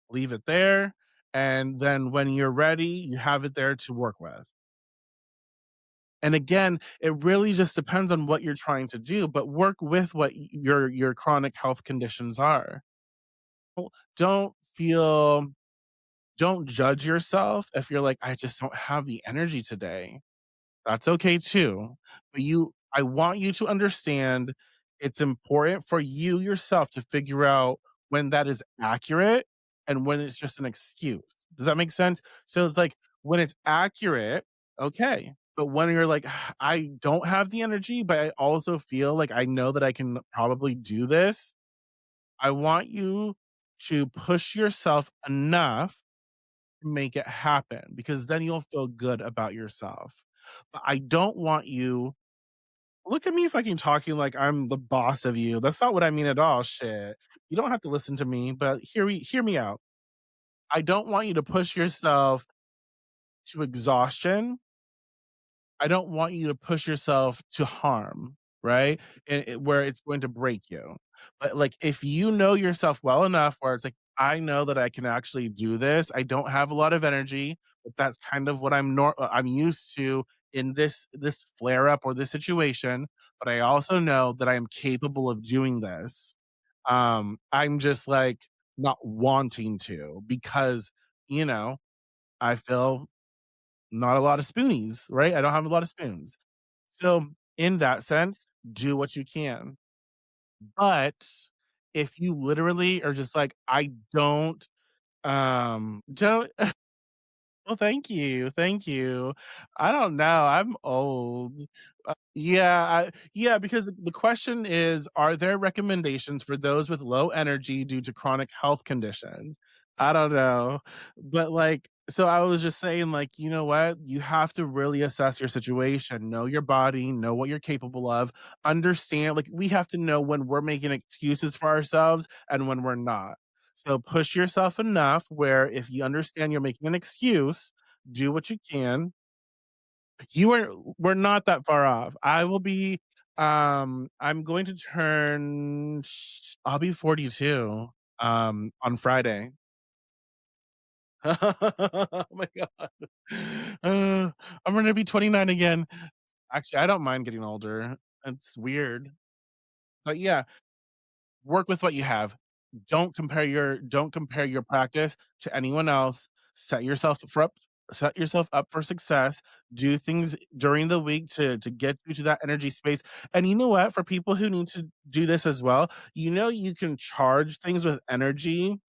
leave it there. And then when you're ready, you have it there to work with. And again, it really just depends on what you're trying to do, but work with what your chronic health conditions are. Don't feel don't judge yourself if you're like, "I just don't have the energy today." That's okay too. But I want you to understand it's important for you yourself to figure out when that is accurate and when it's just an excuse. Does that make sense? So it's like when it's accurate, okay. But when you're like, I don't have the energy, but I also feel like I know that I can probably do this. I want you to push yourself enough make it happen because then you'll feel good about yourself. But I don't want you look at me fucking talking like I'm the boss of you. That's not what I mean at all. Shit. You don't have to listen to me, but hear me out. I don't want you to push yourself to exhaustion. I don't want you to push yourself to harm, right? Where it's going to break you. But like, if you know yourself well enough, where it's like, I know that I can actually do this. I don't have a lot of energy, but that's kind of what I'm used to in this flare up or this situation. But I also know that I am capable of doing this. I'm just like not wanting to because you know I feel not a lot of spoonies, right? I don't have a lot of spoons. So, in that sense, do what you can. But if you literally are just like, I don't well, thank you. I don't know, I'm old. Yeah, because the question is, are there recommendations for those with low energy due to chronic health conditions? I don't know. But like, so I was just saying, like, you know what? You have to really assess your situation, know your body, know what you're capable of, understand, like, we have to know when we're making excuses for ourselves and when we're not. So push yourself enough where if you understand you're making an excuse, do what you can. You are we're not that far off. I'm going to I'll be 42 on Friday. Oh my god. I'm gonna be 29 again. Actually, I don't mind getting older. It's weird. But yeah, work with what you have. Don't compare your practice to anyone else. Set yourself up for success. Do things during the week to get you to that energy space. And you know what? For people who need to do this as well, you can charge things with energy.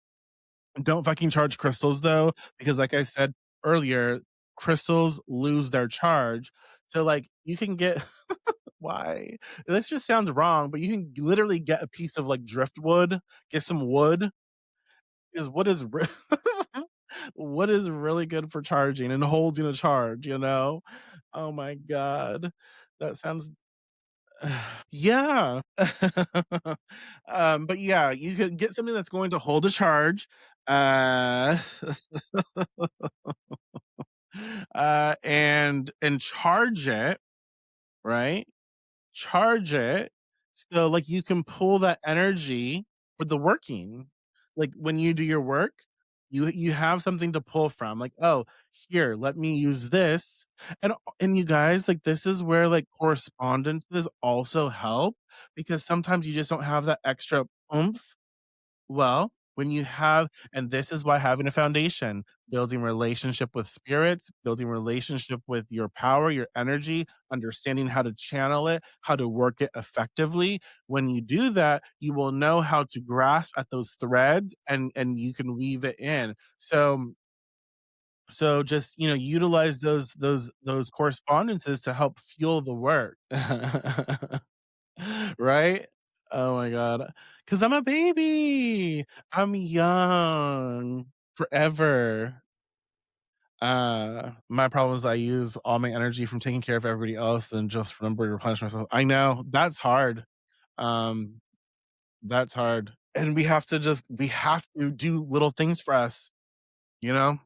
Don't fucking charge crystals though, because like I said earlier, crystals lose their charge. So like you can get why? This just sounds wrong, but you can literally get a piece of like driftwood, get some wood, is what is what is really good for charging and holding a charge? Oh my god. That sounds yeah. But yeah, you could get something that's going to hold a charge, uh, and charge it, right? Charge it So, like, you can pull that energy for the working. Like, when you do your work, you have something to pull from. Like, "Oh, here, let me use this." And you guys, like, this is where, like, correspondences also help because sometimes you just don't have that extra oomph. Well, when you have and this is why having a foundation, building relationship with spirits, building relationship with your power, your energy, understanding how to channel it, how to work it effectively. When you do that, you will know how to grasp at those threads and you can weave it in. So just, utilize those correspondences to help fuel the work. Right? Oh my god. Because 'Cause I'm a baby. I'm young. Forever. My problem is I use all my energy from taking care of everybody else than just remember to replenish myself. I know, that's hard. Um, that's hard. And we have to do little things for us, you know?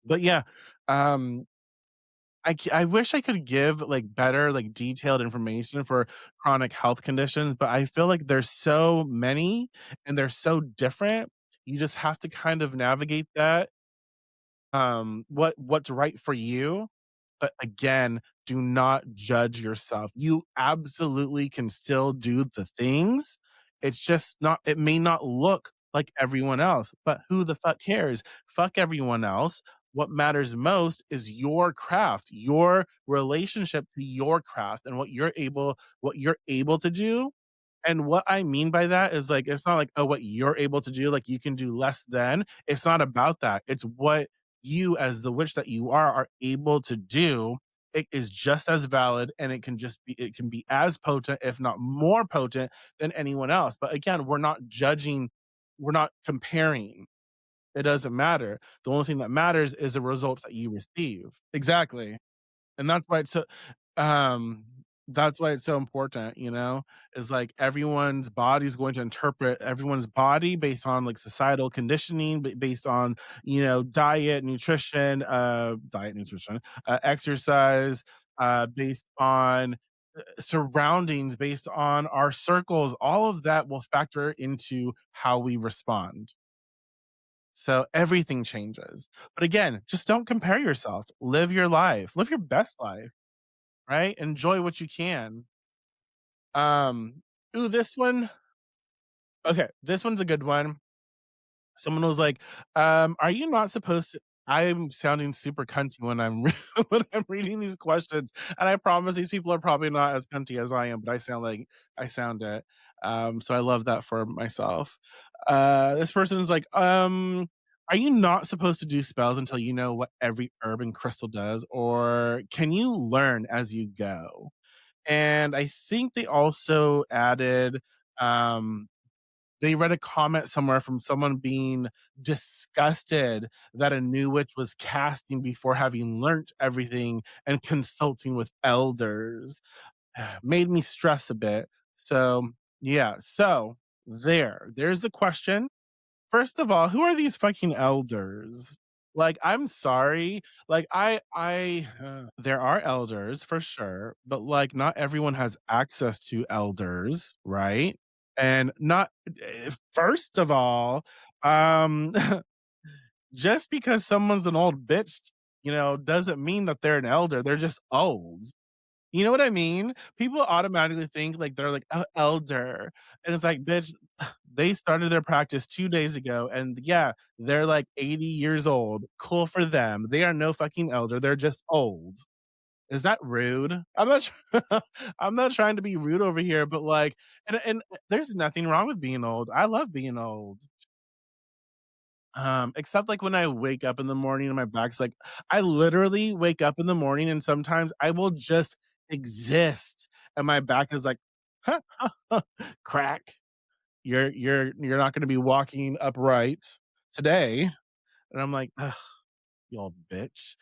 But yeah, um I wish I could give, like, better, like, detailed information for chronic health conditions, but I feel like there's so many and they're so different. You just have to kind of navigate that, what's right for you. But again, do not judge yourself. You absolutely can still do the things. It's just not it may not look like everyone else, but who the fuck cares? Fuck everyone else. What matters most is your craft, your relationship to your craft and what you're able to do. And what I mean by that is like it's not like, oh, what you're able to do, like you can do less than. It's not about that. It's what you as the witch that you are able to do. It is just as valid and it can be as potent if not more potent than anyone else. But again, we're not judging, we're not comparing. It doesn't matter. The only thing that matters is the results that you receive. Exactly. And um that's why it's so important, is like everyone's body's going to interpret everyone's body based on like societal conditioning, based on, diet, nutrition, exercise, based on surroundings, based on our circles. All of that will factor into how we respond. So everything changes. But again, just don't compare yourself. Live your life. Live your best life. Right? Enjoy what you can. Um, ooh, this one okay, this one's a good one. Someone was like, "Are you not supposed to" I'm sounding super cunty when when I'm reading these questions, and I promise these people are probably not as cunty as I am, but I sound it. So I love that for myself. This person is like, "Are you not supposed to do spells until you know what every herb and crystal does, or can you learn as you go?" And I think they also added, um, they read a comment somewhere from someone being disgusted that a new witch was casting before having learnt everything and consulting with elders. Made me stress a bit. So, yeah. So, there's the question. First of all, who are these fucking elders? Like, I'm sorry. Like, there are elders for sure, but like, not everyone has access to elders, right? And not, first of all, um, just because someone's an old bitch, doesn't mean that they're an elder. They're just old. You know what I mean? People automatically think like they're like, "Oh, elder," and it's like, "Bitch, they started their practice 2 days ago, and yeah, they're like 80 years old. Cool for them. They are no fucking elder. They're just old." Is that rude? I'm not trying to be rude over here, but like, and there's nothing wrong with being old. I love being old. Except like when I wake up in the morning and my back's like I literally wake up in the morning and sometimes I will just exist and my back is like, crack. You're not gonna be walking upright today. And I'm like, ugh, you old bitch.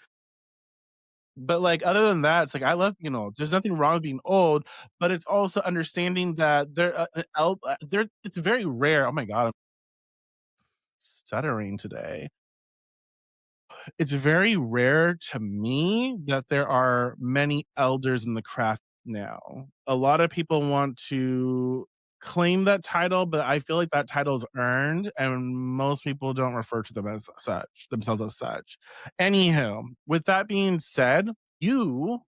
But like other than that, it's like I love being old. There's nothing wrong with being old, but it's also understanding that there it's very rare. Oh my god, I'm stuttering today. It's very rare to me that there are many elders in the craft now. A lot of people want to claim that title, but I feel like that title is earned, and most people don't refer to them as such, themselves as such. Anywho, with that being said, you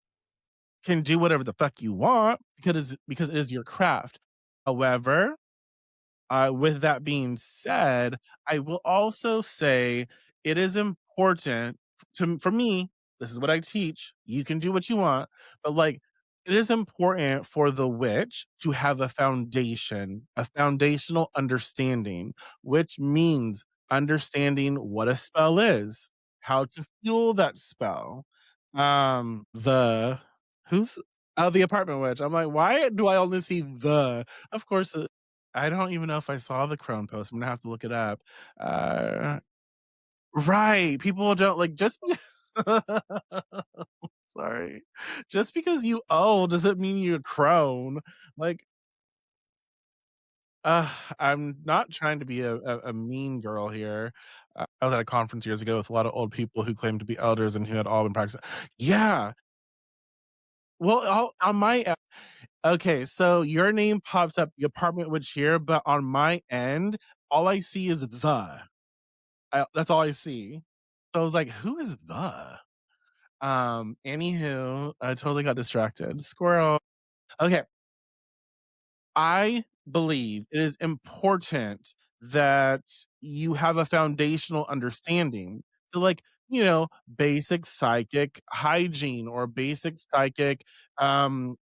can do whatever the fuck you want because it is your craft. However, with that being said, I will also say it is important for me. This is what I teach. You can do what you want, but like it is important for the witch to have a foundation, a foundational understanding, which means understanding what a spell is, how to fuel that spell. The who's the apartment witch. I'm like, why do I only see the? Of course, I don't even know if I saw the Crone post. I'm gonna have to look it up. Uh, right. People don't like just sorry. Just because you old doesn't mean you're a crone. Like, uh, I'm not trying to be a mean girl here. I was at a conference years ago with a lot of old people who claimed to be elders and who had all been practicing. Yeah. Well, on my okay, so your name pops up, the apartment witch here, but on my end, all I see is the. That's all I see. So I was like, "Who is the?" Anywho, I totally got distracted. Squirrel. Okay, I believe it is important that you have a foundational understanding. So, like, basic psychic hygiene or basic psychic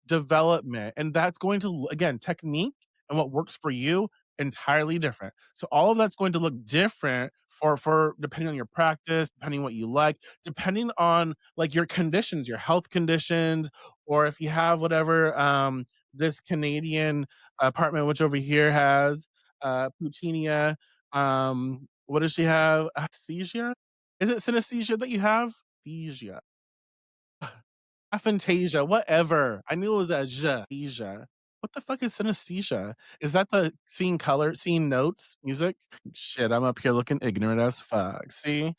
development. And that's going to, again, technique and what works for you entirely different. So all of that's going to look different for depending on your practice, depending what you like, depending on like your conditions, your health conditions, or if you have whatever this Canadian apartment, which over here has Poutinia. What does she have? Anesthesia? Is it synesthesia that you have? Anesthesia. Aphantasia, whatever. I knew it was a j. Anesthesia. What the fuck is synesthesia? Is that the seeing color, seeing notes, music? Shit, I'm up here looking ignorant as fuck. See?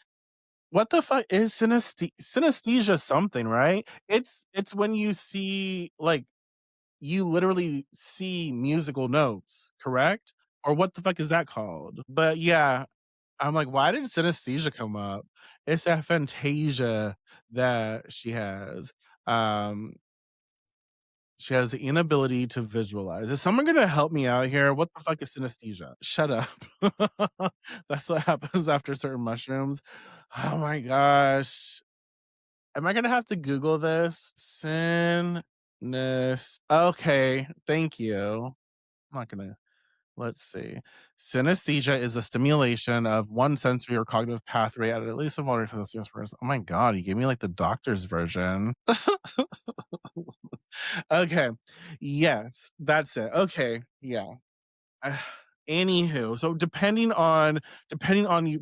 What the fuck is synesthesia something, right? It's when you see like you literally see musical notes, correct? Or what the fuck is that called? But yeah, I'm like, why did synesthesia come up? It's that fantasia that she has. Um, she has the inability to visualize. Is someone gonna help me out here? What the fuck is synesthesia? Shut up. That's what happens after certain mushrooms. Oh my gosh. Am I gonna have to Google this? Synesthesia. Okay, thank you. I'm not gonna. Let's see. Synesthesia is a stimulation of one sensory or cognitive pathway at least a moderate for the person. Oh my god, you gave me like the doctor's version. Okay. Yes, that's it. Okay. Yeah. Uh, Anywho, so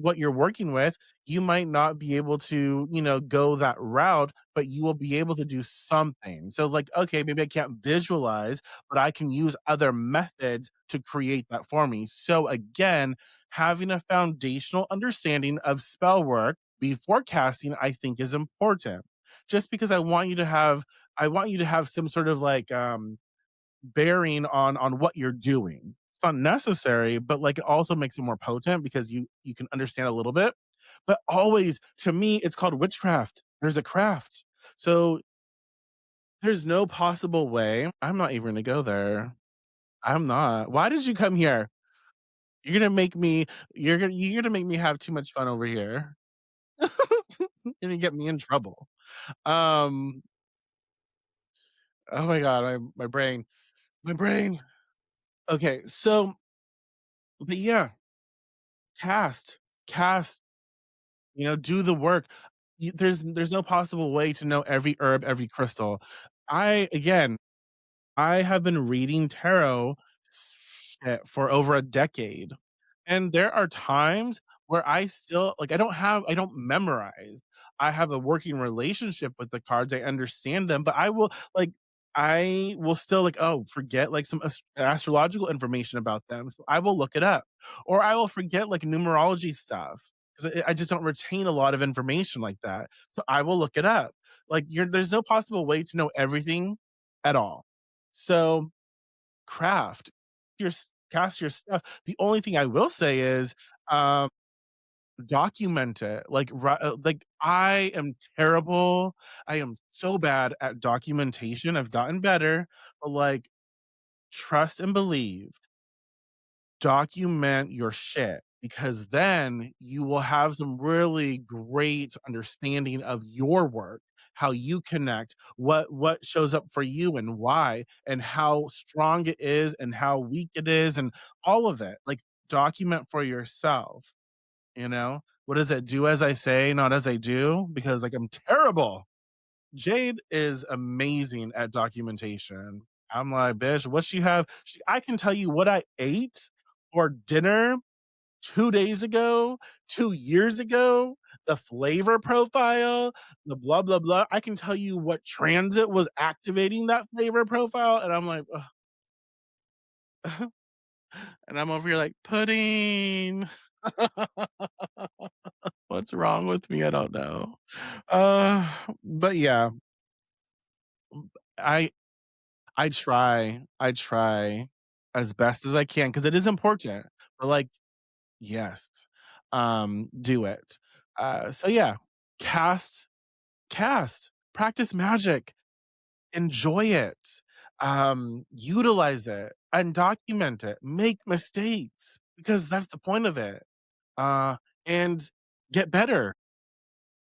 what you're working with, you might not be able to, go that route, but you will be able to do something. So, like, okay, maybe I can't visualize, but I can use other methods to create that for me. So, again, having a foundational understanding of spell work before casting, I think, is important. Just because I want you to have some sort of like bearing on what you're doing. It's not necessary, but like it also makes it more potent because you can understand a little bit. But always to me, it's called witchcraft. There's a craft. So there's no possible way. I'm not even gonna go there. I'm not. Why did you come here? You're gonna make me you're gonna make me have too much fun over here. You're gonna get me in trouble. Um oh my god, my brain. My brain. Okay, so but yeah, cast. Cast. Do the work. There's no possible way to know every herb, every crystal. Again, I have been reading tarot for over a decade. And there are times where I still like I don't memorize. I have a working relationship with the cards. I understand them, but I will still like forget like some astrological information about them. So I will look it up. Or I will forget like numerology stuff because I just don't retain a lot of information like that. So I will look it up. Like there's no possible way to know everything at all. So craft cast your stuff. The only thing I will say is, um, document it. Like I am terrible. I am so bad at documentation. I've gotten better, but like trust and believe, document your shit because then you will have some really great understanding of your work, how you connect, what shows up for you and why, and how strong it is and how weak it is and all of it. Like document for yourself, you know? What does it do as I say, not as I do? Because like I'm terrible. Jade is amazing at documentation. I'm like, bitch, what she have? I can tell you what I ate for dinner 2 days ago, 2 years ago, the flavor profile, the blah, blah, blah. I can tell you what transit was activating that flavor profile. And I'm like, "Ugh." And I'm over here like, pudding. What's wrong with me? I don't know. Uh, but yeah, I I try as best as I can because it is important, but, like yes, do it. So yeah, cast practice magic, enjoy it, utilize it, and document it, make mistakes because that's the point of it, and get better,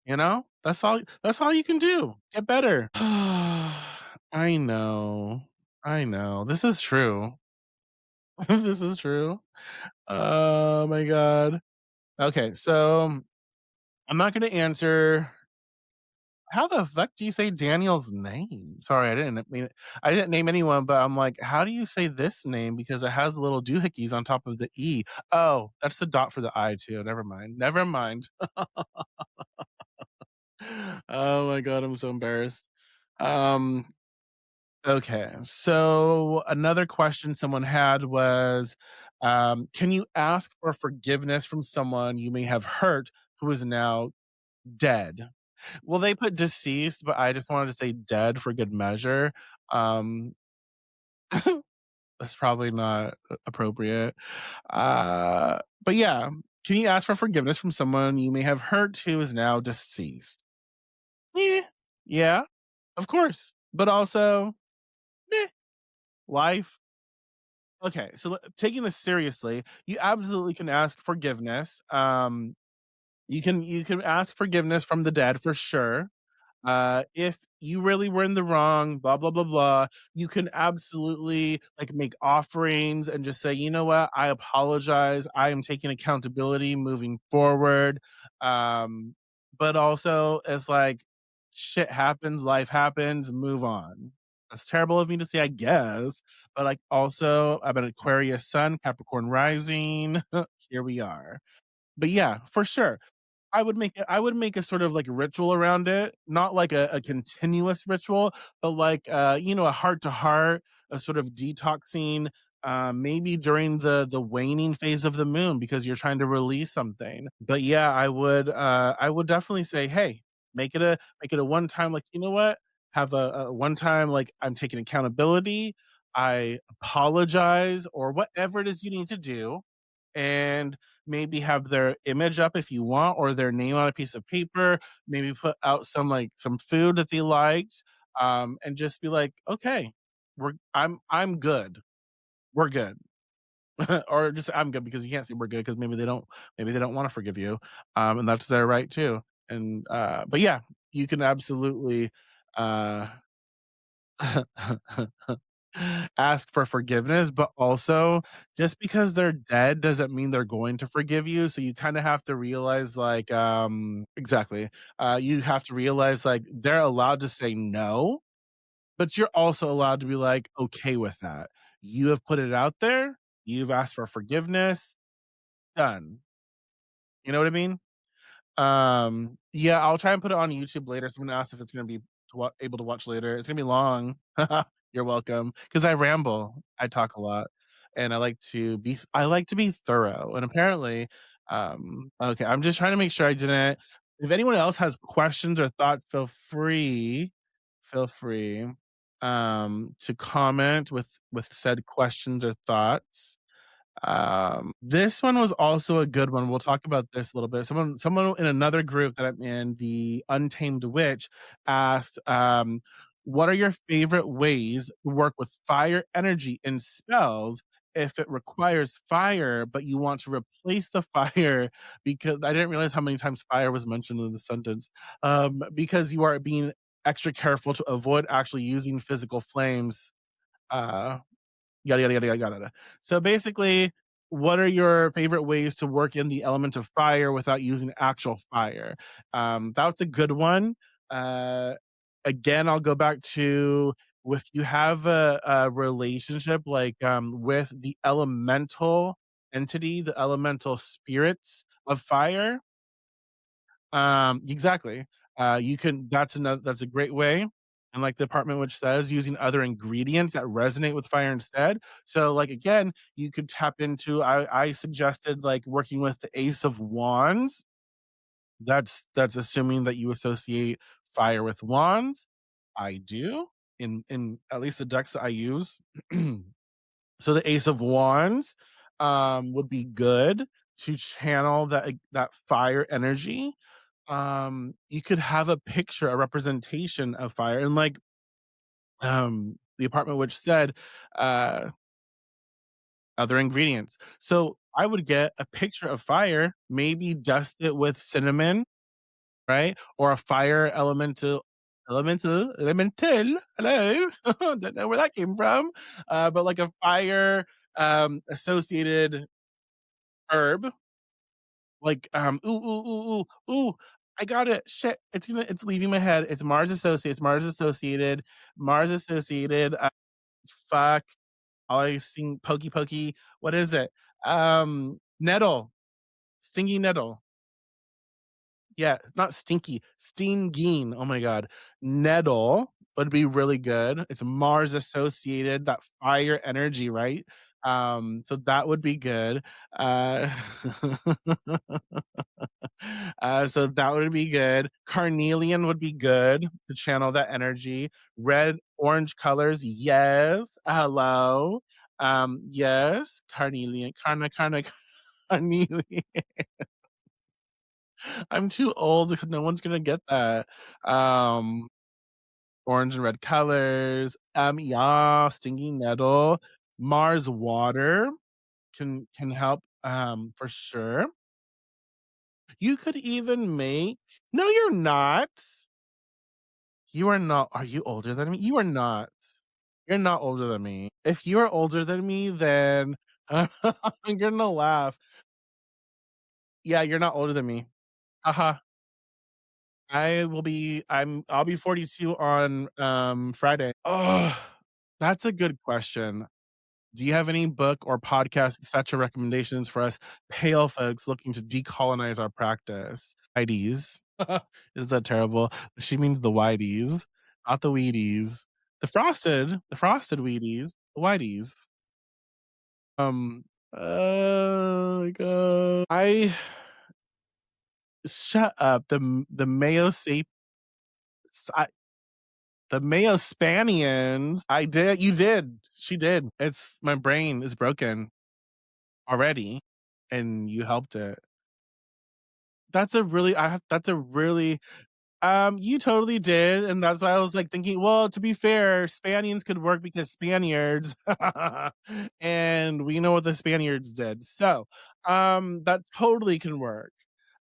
you know? That's all you can do, get better. I know. I know. This is true. This is true. Oh my god. Okay, so I'm not gonna answer how the fuck do you say Daniel's name? Sorry, I didn't name anyone, but I'm like, how do you say this name? Because it has little doohickeys on top of the E. Oh, that's the dot for the I too. Never mind. Never mind. Oh my god, I'm so embarrassed. Um, okay. So another question someone had was, can you ask for forgiveness from someone you may have hurt who is now dead? Well, they put deceased, but I just wanted to say dead for good measure. Um, that's probably not appropriate. But yeah, can you ask for forgiveness from someone you may have hurt who is now deceased? Yeah, yeah, of course. But also, meh, life. Okay, so taking this seriously, you absolutely can ask forgiveness. You can ask forgiveness from the dead for sure. If you really were in the wrong, blah, blah, blah, blah, you can absolutely like make offerings and just say, you know what, I apologize. I am taking accountability moving forward. Um, but also it's like shit happens, life happens, move on. That's terrible of me to say, I guess. But like also I'm an Aquarius sun, Capricorn rising. Here we are. But yeah, for sure I would make a sort of like ritual around it, not like a continuous ritual, but like you know, a heart to heart, a sort of detoxing, maybe during the waning phase of the moon because you're trying to release something. But yeah, I would definitely say, hey, make it a one time, like, you know what? Have a one time like I'm taking accountability, I apologize, or whatever it is you need to do. And maybe have their image up if you want or their name on a piece of paper, maybe put out some like some food that they liked, and just be like, okay, I'm good, we're good. Or just I'm good because you can't say we're good because maybe they don't want to forgive you, and that's their right too. And but yeah, you can absolutely uh ask for forgiveness, but also just because they're dead doesn't mean they're going to forgive you. So you kind of have to realize like exactly. You have to realize like they're allowed to say no, but you're also allowed to be like okay with that. You have put it out there, you've asked for forgiveness, done. You know what I mean? Yeah, I'll try and put it on YouTube later. Someone asked if it's gonna be able to watch later. It's gonna be long. You're welcome. Because I ramble, I talk a lot, and I like to be thorough. And apparently, okay, I'm just trying to make sure I didn't. If anyone else has questions or thoughts, feel free. Feel free. to comment with said questions or thoughts. This one was also a good one. We'll talk about this a little bit. Someone in another group that I'm in, the Untamed Witch, asked, "What are your favorite ways to work with fire energy in spells if it requires fire, but you want to replace the fire?" Because I didn't realize how many times fire was mentioned in the sentence. Because you are being extra careful to avoid actually using physical flames. Uh, Yada, yada, yada, yada, yada. So basically, what are your favorite ways to work in the element of fire without using actual fire? That's a good one. Uh, Again, I'll go back to, if you have a relationship like with the elemental entity, the elemental spirits of fire, exactly. You can that's a great way. And like the apartment which says, using other ingredients that resonate with fire instead. So like again, you could tap into, I suggested like working with the Ace of Wands. That's assuming that you associate fire with wands. I do in at least the decks that I use. So the Ace of Wands would be good to channel that fire energy. You could have a picture, a representation of fire, and like the apartment which said, uh other ingredients. So I would get a picture of fire, maybe dust it with cinnamon, right? Or a fire elemental, hello. Don't know where that came from. But like a fire associated herb, like, ooh, I got it. Shit, it's leaving my head. It's Mars associated, fuck, I sing pokey pokey. What is it? Nettle, stingy nettle. Yeah, not stinky, stinging. Oh my god. Nettle would be really good. It's Mars associated, that fire energy, right? So that would be good. Uh so that would be good. Carnelian would be good to channel that energy. Red, orange colors, yes. Hello. Yes. Carnelian, carna, carnelian. I'm too old. No one's gonna get that. Um, Orange and red colors. Yeah, stinging nettle. Mars water can help. For sure. You could even make. No, you're not. You are not. Are you older than me? You are not. You're not older than me. If you are older than me, then I'm gonna laugh. Yeah, you're not older than me. Haha. I'll be 42 on Friday. Oh, that's a good question. Do you have any book or podcast et cetera recommendations for us pale folks looking to decolonize our practice? Whiteys. Is that terrible? She means the whiteys, not the Wheaties. The frosted Wheaties, the whiteys. Oh my god. I Shut up. The Mayo Sape The Mayo Spanions. I did. You did. She did. It's my brain is broken already, and you helped it. That's a really you totally did, and that's why I was like thinking, well, to be fair, Spaniards could work because Spaniards, and we know what the Spaniards did. So, that totally can work.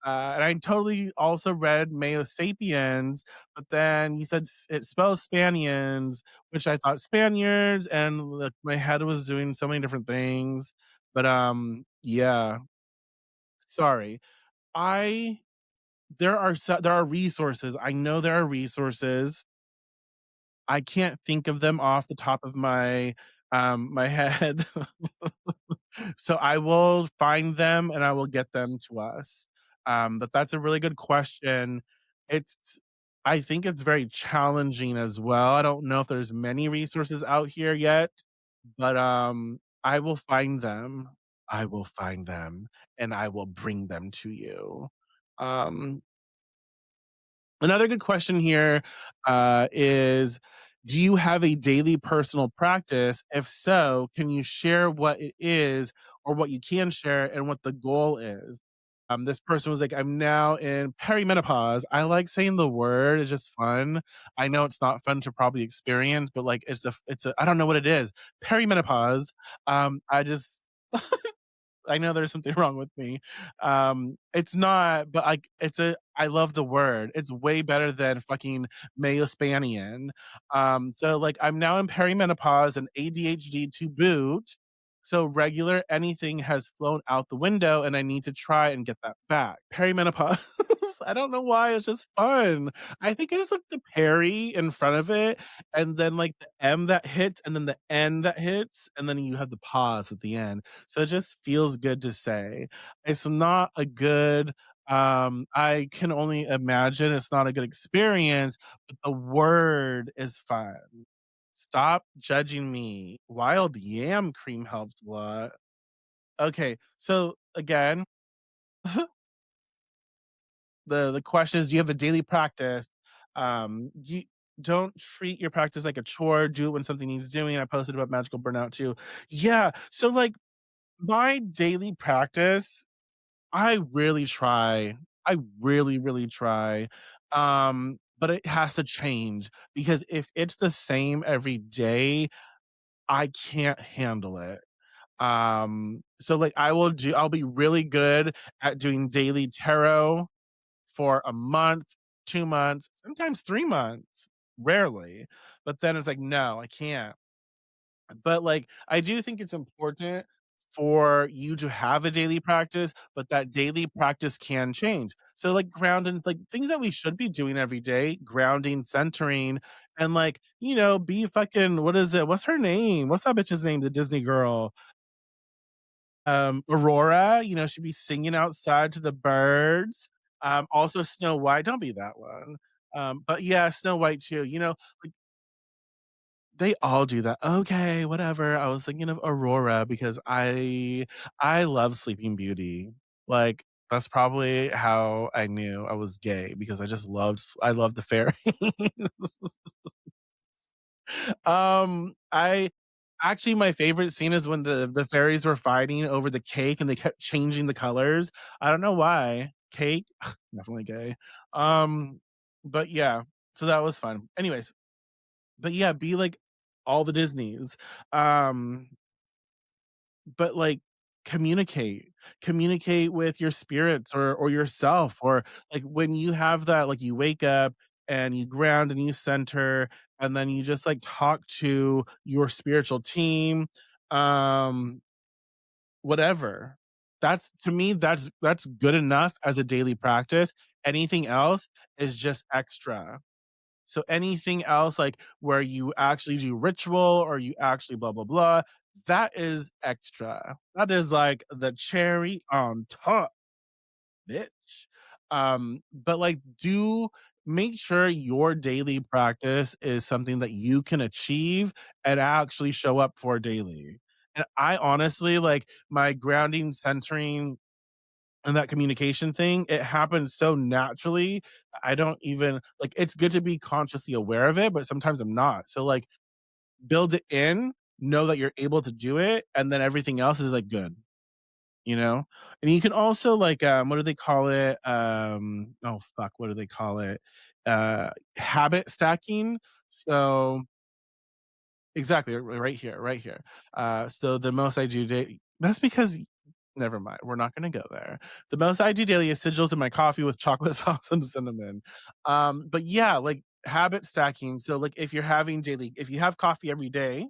And I totally also read Mayo Sapiens, but then you said it spells Spaniards, which I thought Spaniards, and like my head was doing so many different things. But yeah, sorry. I there are resources. I know there are resources. I can't think of them off the top of my head. So I will find them and I will get them to us. But that's a really good question. It's I think it's very challenging as well. I don't know if there's many resources out here yet, but I will find them. I will find them and I will bring them to you. Um Another good question here is, Do you have a daily personal practice? If so, can you share what it is or what you can share and what the goal is? This person was like, I'm now in perimenopause. I like saying the word, it's just fun. I know it's not fun to probably experience, but like I don't know what it is. Perimenopause. I just I know there's something wrong with me. It's not, but I love the word. It's way better than fucking Mayospanian. So like I'm now in perimenopause and ADHD to boot. So regular anything has flown out the window and I need to try and get that back. Perimenopause. I don't know why. It's just fun. I think it's like the peri in front of it and then like the M that hits and then the N that hits and then you have the pause at the end. So it just feels good to say. It's not a good I can only imagine it's not a good experience, but the word is fun. Stop judging me. Wild yam cream helps a lot. Okay, so again, the question is, do you have a daily practice? You don't treat your practice like a chore. Do it when something needs doing. I posted about magical burnout too. Yeah. So like my daily practice, I really try. I really, really try. But it has to change because if it's the same every day, I can't handle it. So like I'll be really good at doing daily tarot for a month, 2 months, sometimes 3 months, rarely. But then it's like, no, I can't. But, like, I do think it's important for you to have a daily practice, but that daily practice can change. So, like, grounding like, things that we should be doing every day, grounding, centering, and, like, be fucking what is it? What's her name? What's that bitch's name? The Disney girl? Aurora, she'd be singing outside to the birds. Also Snow White don't be that one. But yeah, Snow White too, they all do that. Okay, whatever. I was thinking of Aurora because I love Sleeping Beauty. Like, that's probably how I knew I was gay because I loved the fairies. I actually my favorite scene is when the fairies were fighting over the cake and they kept changing the colors. I don't know why. Cake, definitely gay. Um, but yeah, so that was fun. Anyways, but yeah, be like all the Disneys. Um, but like communicate with your spirits or yourself or like when you have that like you wake up and you ground and you center and then you just like talk to your spiritual team um whatever that's to me that's good enough as a daily practice. Anything else is just extra. So anything else, like where you actually do ritual or you actually blah blah blah, that is extra. That is like the cherry on top, bitch. But like do make sure your daily practice is something that you can achieve and actually show up for daily. And I honestly like my grounding, centering, and that communication thing, it happens so naturally. I don't even like it's good to be consciously aware of it, but sometimes I'm not. So like build it in, know that you're able to do it, and then everything else is like good, you know? And you can also like what do they call it? Oh fuck, what do they call it? Habit stacking. So exactly, right here, right here. So the most I do day that's because never mind. We're not gonna go there. The most I do daily is sigils in my coffee with chocolate sauce and cinnamon. But yeah, like habit stacking. So like if you have coffee every day,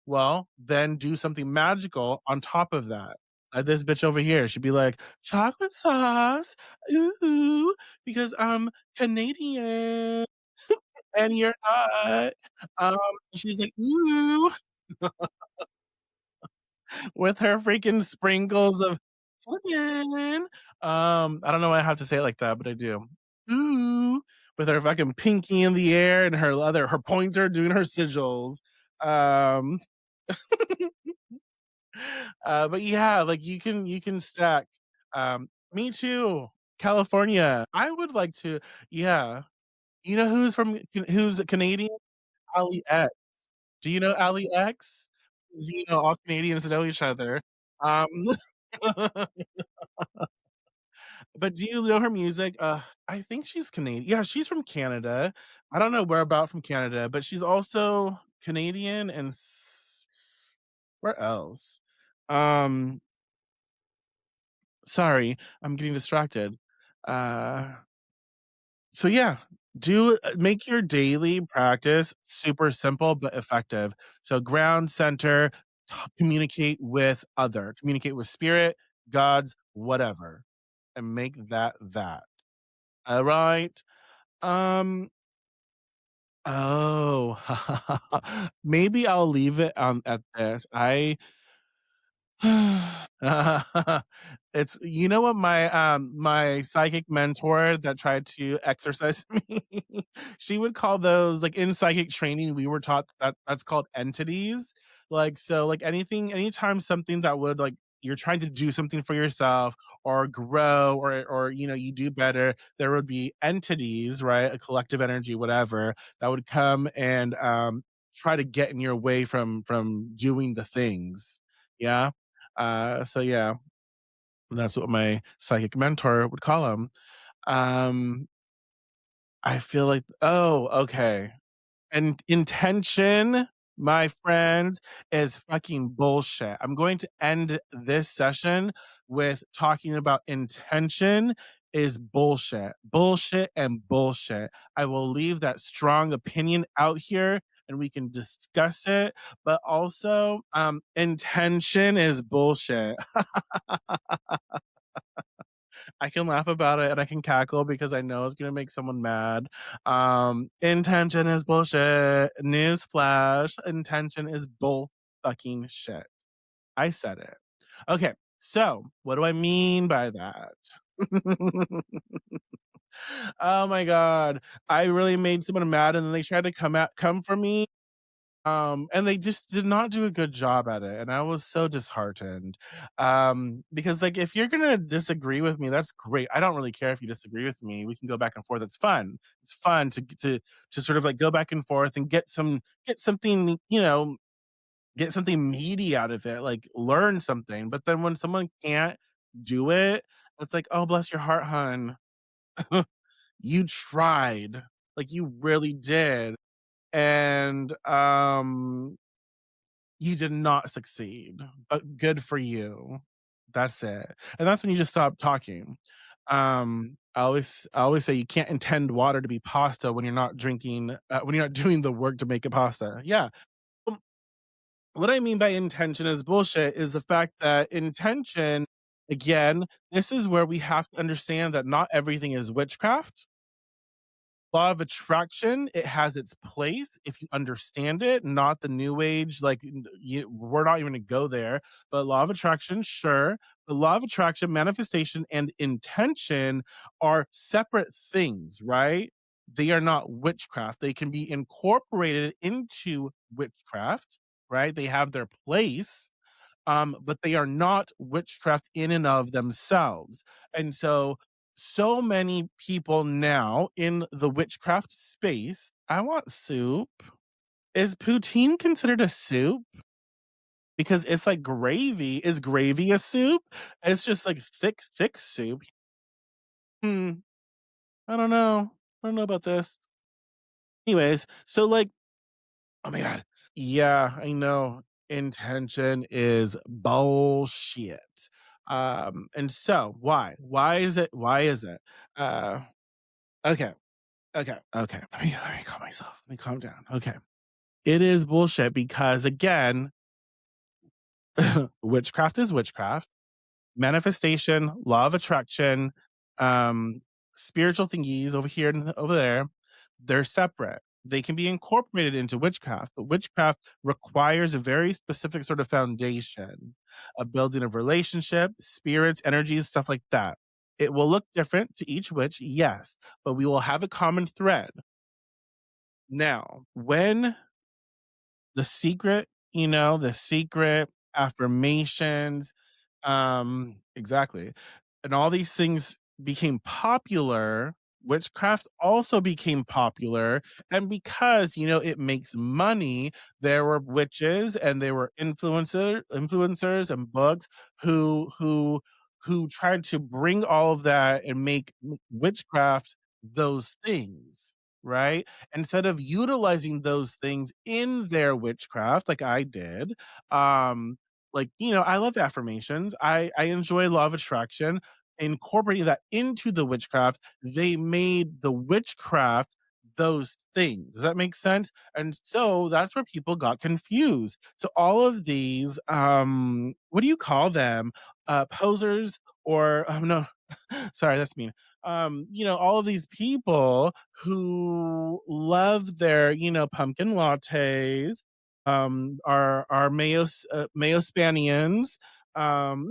well, then do something magical on top of that. This bitch over here should be like chocolate sauce, ooh, because I'm Canadian and you're not. She's like, ooh, with her freaking sprinkles of flippin'. I don't know why I have to say it like that, but I do. Ooh, with her fucking pinky in the air and her pointer doing her sigils. Um, but yeah, like you can stack. Me too. California. I would like to. Yeah. You know who's Canadian? Ali X. Do you know Ali X? 'Cause, all Canadians know each other. Um, but do you know her music? I think she's Canadian. Yeah, she's from Canada. I don't know where about from Canada, but she's also Canadian and where else? Um, sorry, I'm getting distracted. Uh, so yeah, do make your daily practice super simple but effective. So ground center, communicate with other, communicate with spirit, gods, whatever, and make that that. All right. Um, oh, maybe I'll leave it, at this. It's what my psychic mentor that tried to exercise me, she would call those like, in psychic training, we were taught that that's called entities. Like, so, like, anytime something that would, like, you're trying to do something for yourself or grow or, you do better, there would be entities, right? A collective energy, whatever, that would come and, try to get in your way from doing the things. Yeah? So yeah, that's what my psychic mentor would call him. Um, I feel like, oh, okay. And intention, my friend, is fucking bullshit. I'm going to end this session with talking about intention is bullshit. Bullshit and bullshit. I will leave that strong opinion out here and we can discuss it. But also, intention is bullshit. I can laugh about it and I can cackle because I know it's gonna make someone mad. Intention is bullshit. Newsflash, intention is bull fucking shit. I said it. Okay, so what do I mean by that? Oh my god. I really made someone mad and then they tried to come for me. And they just did not do a good job at it, and I was so disheartened. Because, like, if you're gonna disagree with me, that's great. I don't really care if you disagree with me. We can go back and forth. It's fun. It's fun to sort of like go back and forth and get something, get something meaty out of it, like learn something. But then when someone can't do it, it's like, oh, bless your heart, hun. You tried. Like you really did. And you did not succeed, but good for you. That's it. And that's when you just stop talking. I always say you can't intend water to be pasta when you're not drinking when you're not doing the work to make a pasta. Yeah. Um, What I mean by intention is bullshit is the fact that intention, again, this is where we have to understand that not everything is witchcraft. Law of attraction, it has its place if you understand it, not the new age, like, we're not even gonna go there, but law of attraction, sure. The law of attraction, manifestation, and intention are separate things, right? They are not witchcraft. They can be incorporated into witchcraft, right? They have their place, but they are not witchcraft in and of themselves. And so, so many people now in the witchcraft space. I want soup. Is poutine considered a soup? Because it's like gravy. Is gravy a soup? It's just like thick, thick soup. Hmm. I don't know. I don't know about this. Anyways, so like, oh my god. Yeah, I know. Intention is bullshit. And so why? Why is it? Why is it? Uh, okay, okay. Let me calm myself. Let me calm down. Okay. It is bullshit because again, witchcraft is witchcraft. Manifestation, law of attraction, um, spiritual thingies over here and over there, they're separate. They can be incorporated into witchcraft, but witchcraft requires a very specific sort of foundation, a building of relationship, spirits, energies, stuff like that. It will look different to each witch, yes, but we will have a common thread. Now, when the secret affirmations, exactly. And all these things became popular. witchcraft also became popular, and because, it makes money, there were witches and there were influencers and books who tried to bring all of that and make witchcraft those things, right? Instead of utilizing those things in their witchcraft like I did, um, I love affirmations. I enjoy law of attraction. Incorporating that into the witchcraft, they made the witchcraft those things. Does that make sense? And so that's where people got confused. So all of these, what do you call them? Posers or no, sorry, that's mean. All of these people who love their, pumpkin lattes, are Mayo Spanians. Um,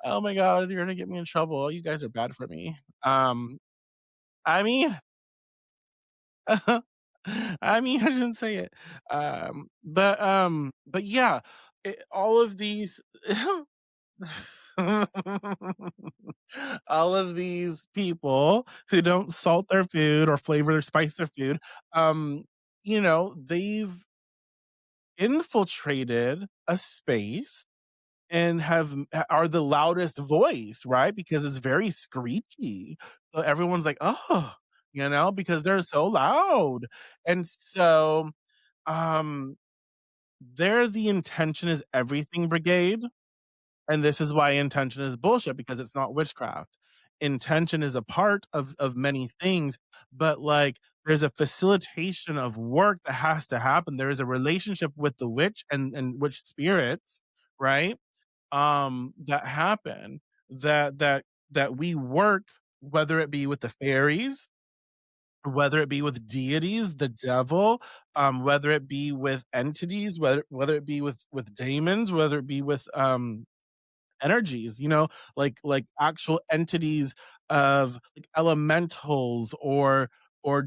oh my god, you're gonna get me in trouble. You guys are bad for me. I mean, I didn't say it. But yeah, all of these, all of these people who don't salt their food or flavor or spice their food, they've infiltrated a space and are the loudest voice, right? Because it's very screechy. So everyone's like, "Oh," because they're so loud. And so, um, they're the intention is everything brigade, and this is why intention is bullshit because it's not witchcraft. Intention is a part of many things, but, like, there's a facilitation of work that has to happen. There is a relationship with the witch and witch spirits, right? That happen that we work, whether it be with the fairies, whether it be with deities, the devil, whether it be with entities, whether it be with demons, whether it be with energies, like actual entities of like elementals or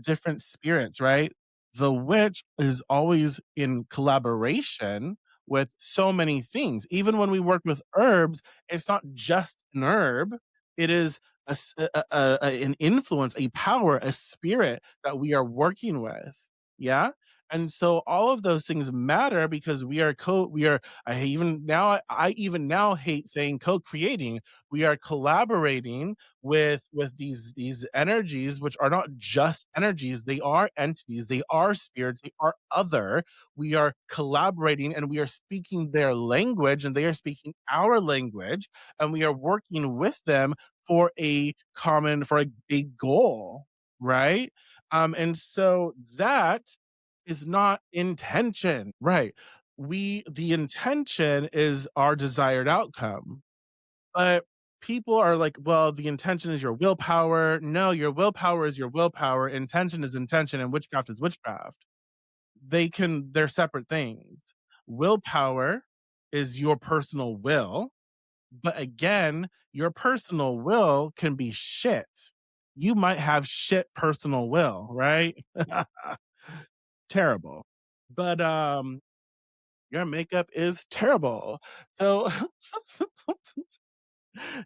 different spirits, right? The witch is always in collaboration with so many things. Even when we work with herbs, it's not just an herb, it is an influence, a power, a spirit that we are working with. Yeah. And so all of those things matter because we are I even now hate saying co-creating. We are collaborating with these energies, which are not just energies, they are entities, they are spirits, they are other. We are collaborating and we are speaking their language and they are speaking our language, and we are working with them for a big goal, right? And so that is not intention, right? The intention is our desired outcome. But people are like, well, the intention is your willpower. No, your willpower is your willpower. Intention is intention, and witchcraft is witchcraft. They're separate things. Willpower is your personal will. But again, your personal will can be shit. You might have shit personal will, right? Terrible. But your makeup is terrible. So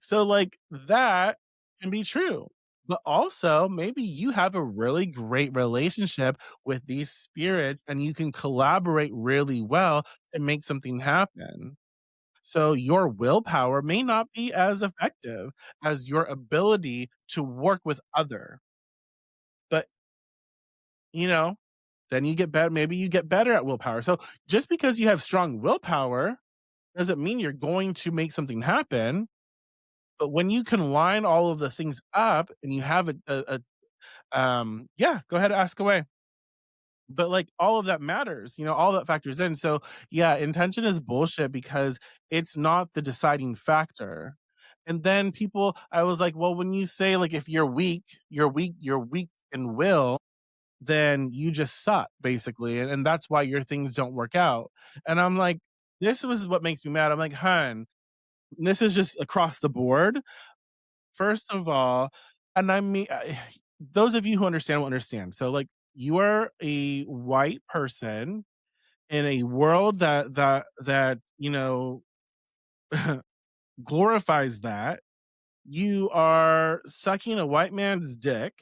so like that can be true. But also, maybe you have a really great relationship with these spirits and you can collaborate really well to make something happen. So your willpower may not be as effective as your ability to work with other. But, you know, then you get better. Maybe you get better at willpower. So just because you have strong willpower doesn't mean you're going to make something happen. But when you can line all of the things up and you have yeah, go ahead, ask away. But like all of that matters, all that factors in. So yeah, intention is bullshit because it's not the deciding factor. And then I was like, well, when you say like if you're weak in will, then you just suck basically. And that's why your things don't work out. And I'm like, this was what makes me mad. I'm like, hun, this is just across the board. First of all, and I mean, those of you who understand will understand. So, like, you are a white person in a world that glorifies that. You are sucking a white man's dick.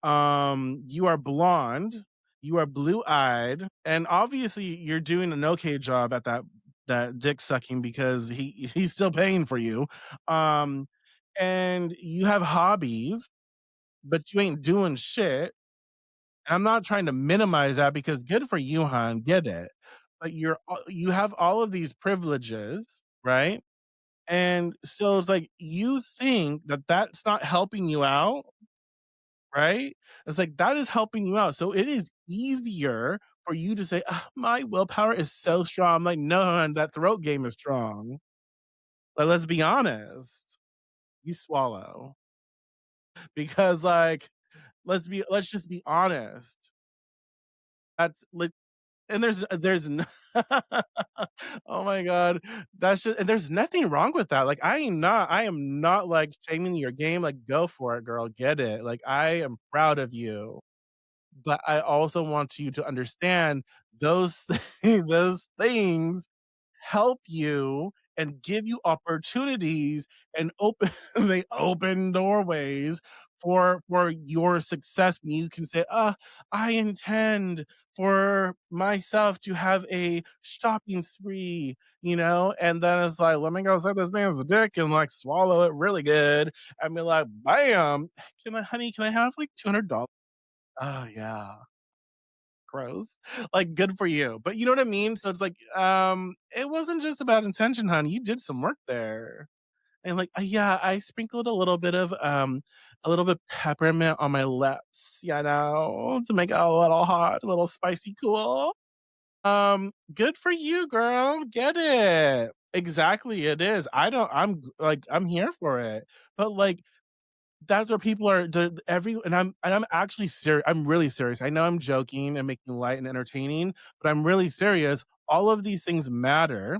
You are blonde. You are blue-eyed, and obviously you're doing an okay job at that dick sucking because he's still paying for you. Um, and you have hobbies, but you ain't doing shit. I'm not trying to minimize that because good for you, hon, get it. But you have all of these privileges, right? And so it's like you think that that's not helping you out, right? It's like that is helping you out. So it is easier for you to say, "Ah, my willpower is so strong." I'm like, no, hon, that throat game is strong. Like, let's be honest. You swallow because, like, let's just be honest. That's like and there's n oh my god, that's just and there's nothing wrong with that, like, I am not, like, shaming your game, like, go for it, girl, get it, like, I am proud of you, but I also want you to understand those those things help you and give you opportunities and open they open doorways for your success when you can say, I intend for myself to have a shopping spree, and then it's like, let me go suck this man's dick and like swallow it really good and be like, bam, can I have like $200? Oh yeah, gross. Like, good for you. But you know what I mean? So it's like, it wasn't just about intention, honey. You did some work there. And like, yeah, I sprinkled a little bit peppermint on my lips, to make it a little hot, a little spicy cool. Good for you, girl. Get it. Exactly, it is. Like, I'm here for it. But like that's where people are every and I'm actually serious. I'm really serious. I know I'm joking and making light and entertaining, but I'm really serious. All of these things matter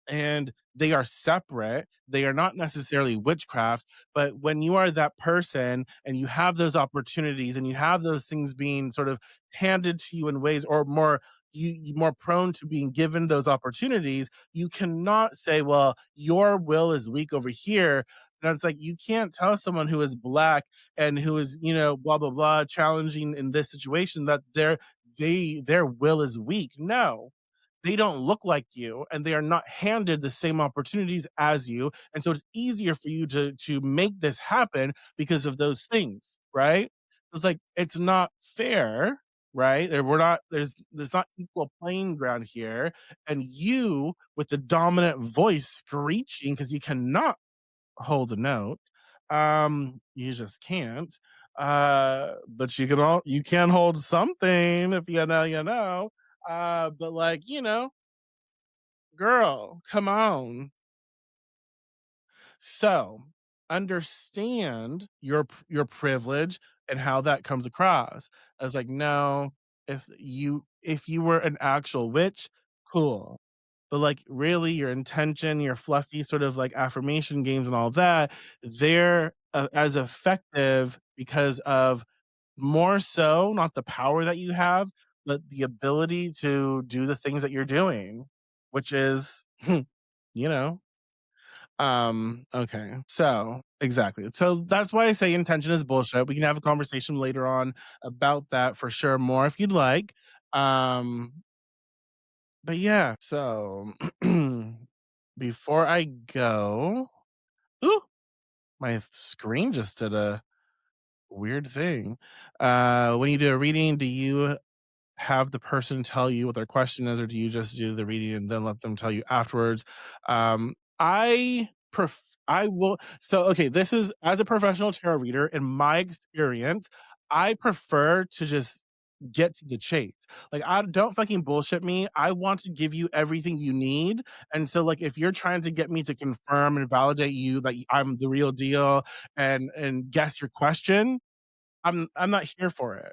and they are separate. They are not necessarily witchcraft, but when you are that person and you have those opportunities and you have those things being sort of handed to you in ways or more you more prone to being given those opportunities, you cannot say, well, your will is weak over here. And it's like you can't tell someone who is black and who is, blah blah blah, challenging in this situation that their will is weak. No, they don't look like you and they are not handed the same opportunities as you, and so it's easier for you to make this happen because of those things, right? It's like it's not fair, right? There's not equal playing ground here, and you with the dominant voice screeching because you cannot hold a note, you just can't, but you can hold something if but like, girl, come on. So, understand your privilege and how that comes across. I was like, "No, if you were an actual witch, cool." But, like, really, your intention, your fluffy sort of, like, affirmation games and all that, they're, as effective because of more so, not the power that you have, but the ability to do the things that you're doing, which is, you know, okay. So, exactly. So that's why I say intention is bullshit. We can have a conversation later on about that for sure more if you'd like. Um, but yeah, so before I go, ooh, my screen just did a weird thing. When you do a reading, do you have the person tell you what their question is, or do you just do the reading and then let them tell you afterwards? I will. So, okay, this is as a professional tarot reader, in my experience, I prefer to just get to the chase. Like, I don't fucking bullshit me. I want to give you everything you need. And so, like, if you're trying to get me to confirm and validate you that I'm the real deal and guess your question, I'm not here for it.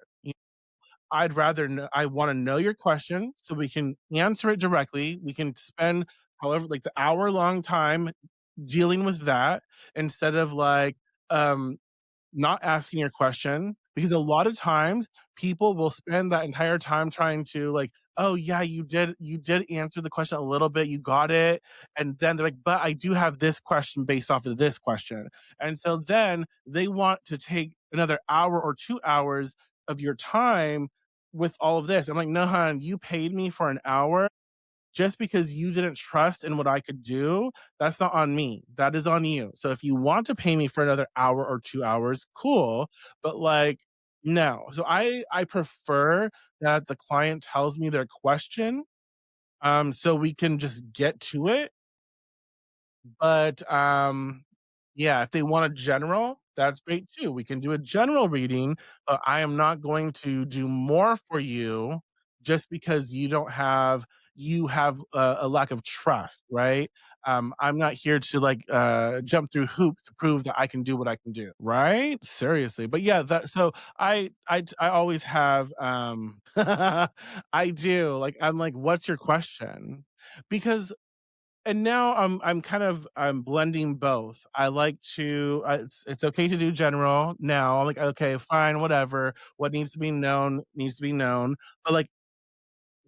I wanna know your question so we can answer it directly. We can spend however like, the hour-long time dealing with that instead of, like, um, not asking your question Because a lot of times people will spend that entire time trying to like, "Oh, yeah, you did answer the question a little bit, you got it," and then they're like, "But I do have this question based off of this question." And so then they want to take another hour or 2 hours of your time with all of this. I'm like, "No, hon, you paid me for an hour just because you didn't trust in what I could do, that's not on me. That is on you. So if you want to pay me for another hour or 2 hours, cool, but, like, no." So I prefer that the client tells me their question, so we can just get to it, but, yeah, if they want a general, that's great too. We can do a general reading, but I am not going to do more for you just because you have a lack of trust, right? I'm not here to like jump through hoops to prove that I can do what I can do, right? Seriously. But yeah, that so I always have I do. Like I'm like, what's your question? Because and now I'm blending both. I like to it's okay to do general now. I'm like, okay, fine, whatever. What needs to be known needs to be known. But like,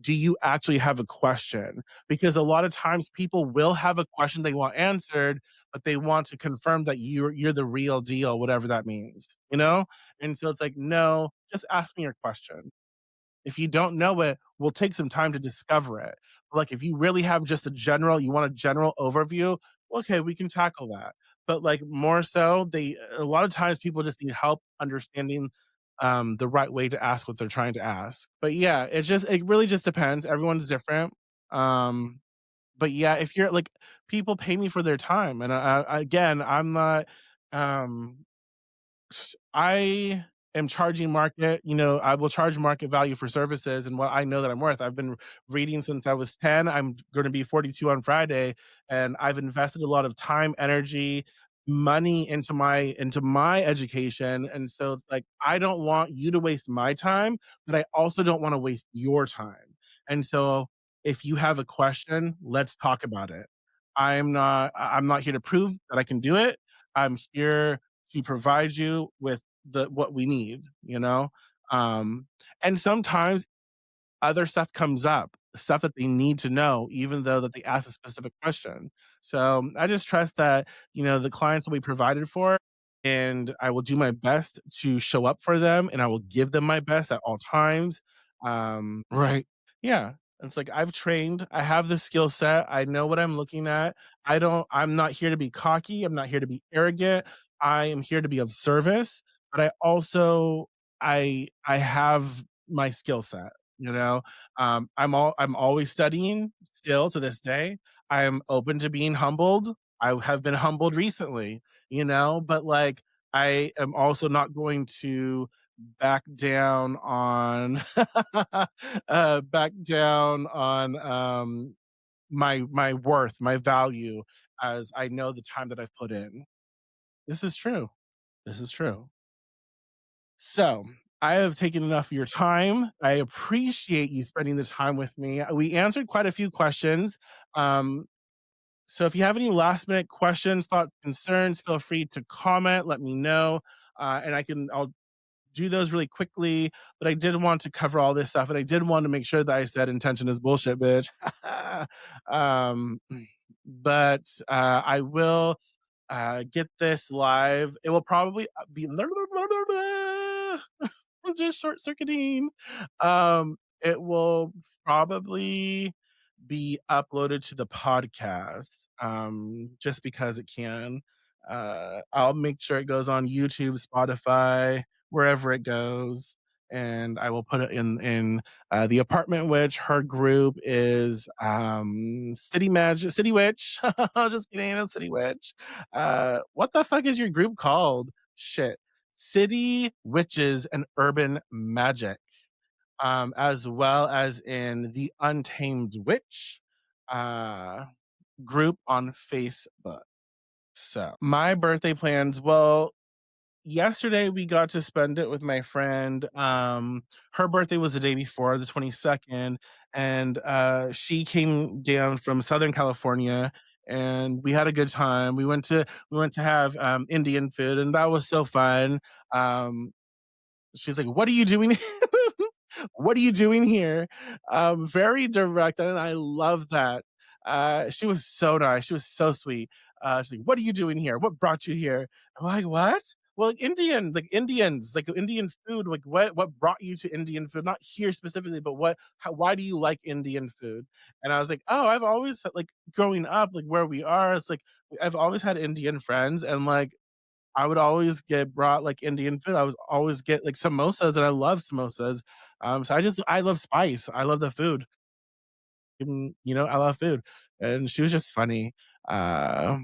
do you actually have a question? Because a lot of times people will have a question they want answered, but they want to confirm that you're the real deal, whatever that means, you know? And so it's like, no, just ask me your question. If you don't know it, we'll take some time to discover it. Like, if you really have just you want a general overview, okay, we can tackle that. But like more so, a lot of times people just need help understanding the right way to ask what they're trying to ask. But yeah, it really just depends. Everyone's different. Um, but yeah, if you're like people pay me for their time, and again, I'm not. Um, I am charging market, I will charge market value for services and what I know that I'm worth. I've been reading since I was 10. I'm going to be 42 on Friday, and I've invested a lot of time, energy, money into my education. And so it's like I don't want you to waste my time, but I also don't want to waste your time. And so if you have a question, let's talk about it. I'm not here to prove that I can do it. I'm here to provide you with the what we need, you know? Um, and sometimes other stuff comes up, stuff that they need to know, even though that they asked a specific question. So I just trust that, the clients will be provided for, and I will do my best to show up for them, and I will give them my best at all times. Right. Yeah. It's like I've trained, I have the skill set, I know what I'm looking at. I'm not here to be cocky, I'm not here to be arrogant. I am here to be of service, but I have my skill set, you know? I'm always studying still to this day. I am open to being humbled. I have been humbled recently, but like I am also not going to back down on back down on my worth, my value, as I know the time that I've put in. This is true. This is true. So, I have taken enough of your time. I appreciate you spending the time with me. We answered quite a few questions. Um, so if you have any last minute questions, thoughts, concerns, feel free to comment, let me know. And I'll do those really quickly, but I did want to cover all this stuff, and I did want to make sure that I said intention is bullshit, bitch. um, but I will get this live. It will probably be just short circuiting. It will probably be uploaded to the podcast, just because it can. I'll make sure it goes on YouTube, Spotify, wherever it goes, and I will put it in the apartment witch. Her group is City Witch. Just kidding, no City Witch. What the fuck is your group called? Shit. City Witches and Urban Magic, as well as in the Untamed Witch uh, group on Facebook. So, my birthday plans, well, yesterday we got to spend it with my friend. Her birthday was the day before, the 22nd, and she came down from Southern California, and we had a good time. We went to have Indian food, and that was so fun. Um, She's like, "What are you doing? What are you doing here?" Very direct, and I love that. She was so nice. She was so sweet. She's like, "What are you doing here? What brought you here?" I'm like, "What?" Well, Indians, like Indian food. Like, what brought you to Indian food? Not here specifically, but why do you like Indian food? And I was like, "Oh, I've always like growing up, like where we are. It's like I've always had Indian friends, and like I would always get brought, like, Indian food. I was always get, like, samosas, and I love samosas. So I love spice. I love the food. I love food. And she was just funny. Yeah,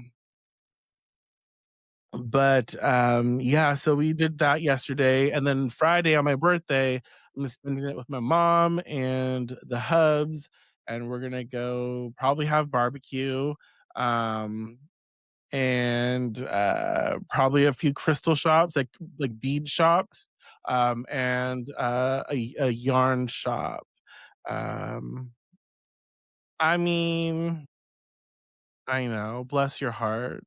so we did that yesterday, and then Friday on my birthday, I'm spending it with my mom and the hubs, and we're gonna go probably have barbecue. Um and probably a few crystal shops, like bead shops, and a yarn shop. Um, I mean, I know, bless your heart,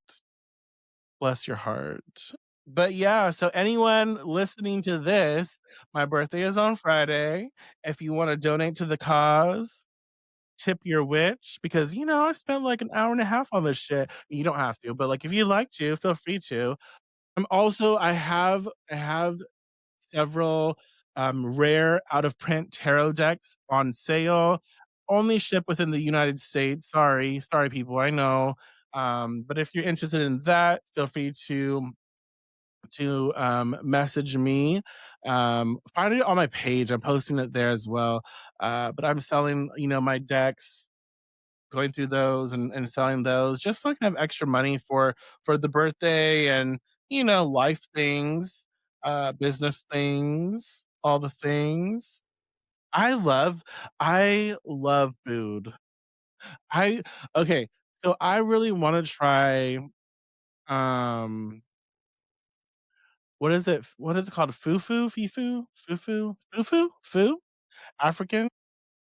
bless your heart. But yeah, so anyone listening to this, my birthday is on Friday. If you want to donate to the cause, tip your witch because I spent like an hour and a half on this shit. You don't have to, but like if you'd like to, feel free to. I have several, rare out of print tarot decks on sale. Only ship within the United States. Sorry, people. I know. But if you're interested in that, feel free to message me. Find it on my page. I'm posting it there as well. But I'm selling, my decks, going through those and selling those just so I can have extra money for the birthday and life things, business things, all the things. I love food. I Okay, so I really want to try um what is it called? Fufu? Fifu? Fufu? Fufu? Fu? African?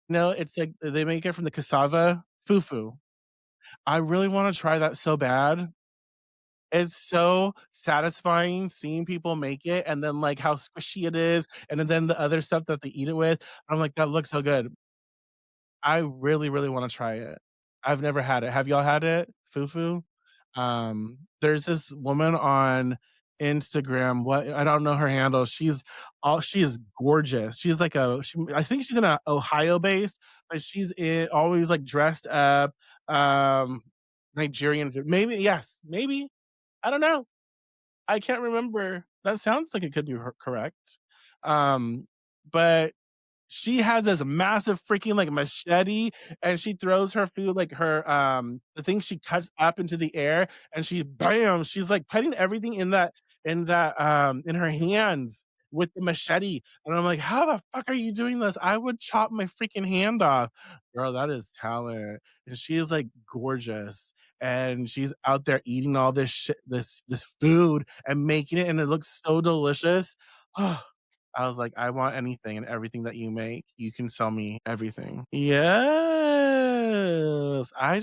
No, it's like they make it from the cassava. Fufu. I really want to try that so bad. It's so satisfying seeing people make it and then, like, how squishy it is, and then the other stuff that they eat it with. I'm like, "That looks so good." I really, really wanna try it. I've never had it. Have y'all had it? Fufu? There's this woman on Instagram, what I don't know her handle. She is gorgeous. I think she's in a Ohio based, but she's always, like, dressed up, um, Nigerian food. Maybe, yes, maybe. I don't know. I can't remember. That sounds like it could be correct. Um, but she has this massive freaking like machete and she throws her food like the thing she cuts up into the air and she's like cutting everything in her hands with the machete. And I'm like, how the fuck are you doing this? I would chop my freaking hand off. Girl, that is talent. And she is like gorgeous. And she's out there eating all this shit, this food and making it, and it looks so delicious. I was like, "I want anything and everything that you make. You can sell me everything." Yes. I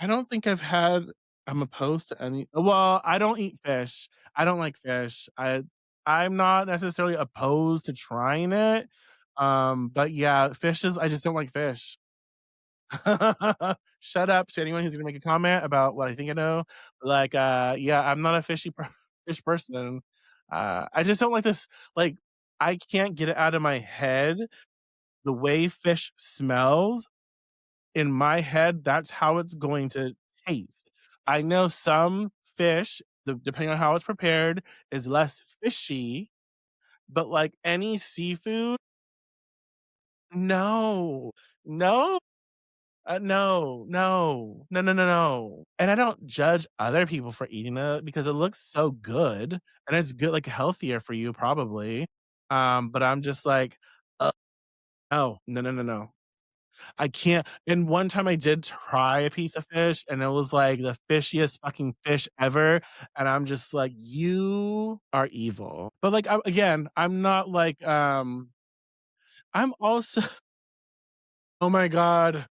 don't think I've had I'm opposed to any well, I don't eat fish. I don't like fish. I'm not necessarily opposed to trying it. But yeah, fishes I just don't like fish. Shut up to anyone who's gonna make a comment about what I think I know. Like, yeah, I'm not a fish person. I just don't like this. Like, I can't get it out of my head. The way fish smells in my head, that's how it's going to taste. I know some fish, depending on how it's prepared, is less fishy, but like any seafood, no, no. No, no, no, no, no, no, and I don't judge other people for eating it because it looks so good, and it's good like, healthier for you probably, but I'm just like, no, no, no, no, no. I can't and one time I did try a piece of fish, and it was, like, the fishiest fucking fish ever, and I'm just like, "You are evil." But, like, again, I'm not like, I'm also oh my god.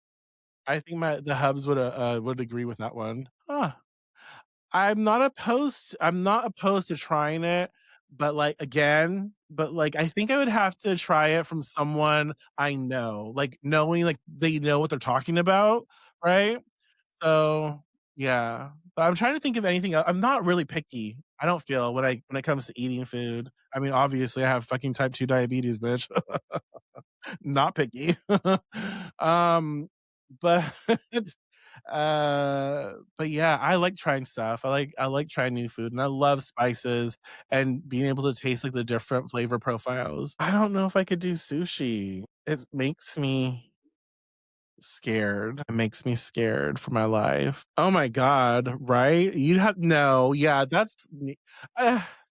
I think my the hubs would agree with that one. Huh. I'm not opposed to trying it, but, like, again but, like, I think I would have to try it from someone I know, like, knowing, like, they know what they're talking about, right? So, yeah, but I'm trying to think of anything I'm not really picky, I don't feel when it comes to eating food. I mean, obviously, I have fucking type 2 diabetes, bitch. Not picky. Um, but but yeah, I like trying stuff. I like trying new food, and I love spices and being able to taste, like, the different flavor profiles. I don't know if I could do sushi. It makes me scared. It makes me scared for my life. Oh my god, right? You have no, yeah, that's me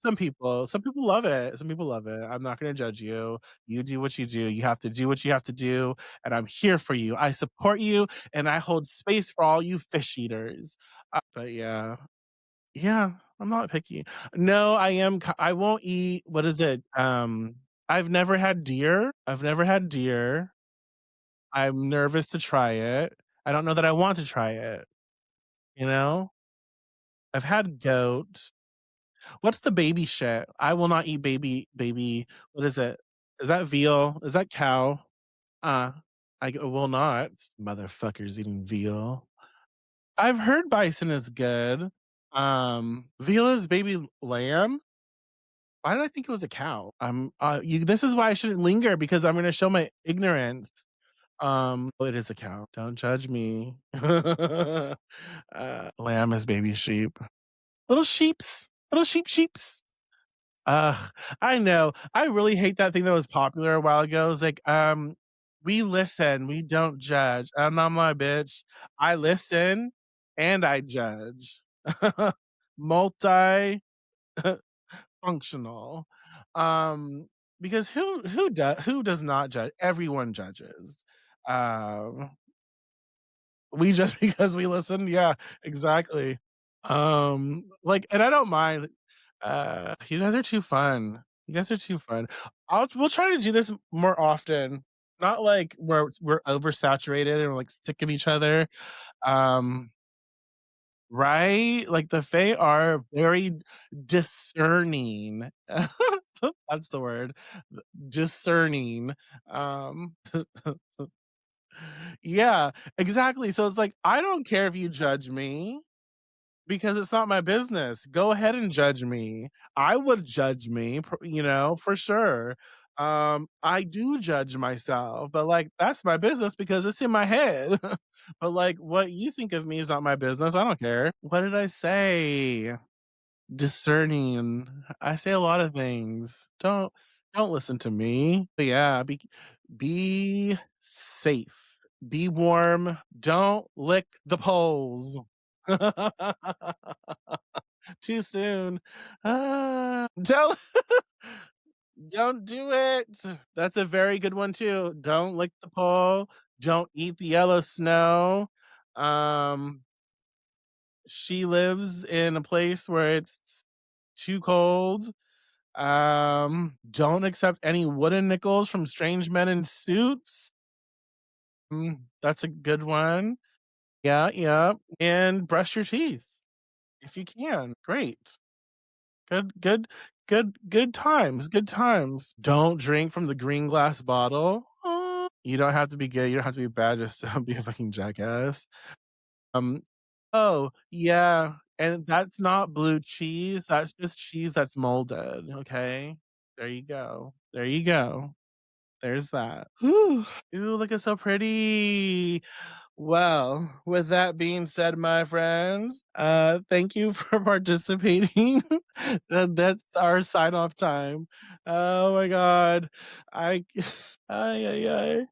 some people love it. Some people love it. I'm not gonna judge you. You do what you do. You have to do what you have to do, and I'm here for you. I support you, and I hold space for all you fish eaters. But yeah. Yeah, I'm not picky. No, I won't eat what is it? I've never had deer. I've never had deer. I'm nervous to try it. I don't know that I want to try it, you know? I've had goat. What's the baby shit? I will not eat baby what is it? Is that veal? Is that cow? Uh, will not. Motherfuckers eating veal. I've heard bison is good. Veal is baby lamb? Why did I think it was a cow? This is why I shouldn't linger because I'm gonna show my ignorance. It is a cow. Don't judge me. Lamb is baby sheep. Little sheeps. Little sheeps. Ugh, I know. I really hate that thing that was popular a while ago. It's like, we listen, we don't judge. I'm not my bitch. I listen and I judge. Multi functional. Um, because who does not judge? Everyone judges. Um We just because we listen? Yeah, exactly. Like and I don't mind. You guys are too fun. You guys are too fun. We'll try to do this more often. Not like where we're oversaturated and we're like sick of each other. Um, right? Like the Fae are very discerning. That's the word. Discerning. Um Yeah, exactly. So it's like, I don't care if you judge me because it's not my business. Go ahead and judge me. I would judge me, for sure. I do judge myself, but like that's my business because it's in my head. But like what you think of me is not my business. I don't care. What did I say? Discerning. I say a lot of things. Don't listen to me. But yeah, be safe. Be warm. Don't lick the poles. Too soon. Don't don't do it. That's a very good one too. Don't lick the pole. Don't eat the yellow snow. Um, she lives in a place where it's too cold. Don't accept any wooden nickels from strange men in suits. That's a good one. Yeah, yeah. And brush your teeth if you can. Great. Good, good times. Good times. Don't drink from the green glass bottle. You don't have to be gay. You don't have to be bad just to be a fucking jackass. Um, oh, yeah. And that's not blue cheese. That's just cheese that's molded. Okay. There you go. There you go. There's that. Whew. Ooh, looking so pretty. Well, with that being said, my friends, thank you for participating. That's our sign off time. Oh my god. I ay, ay, ay.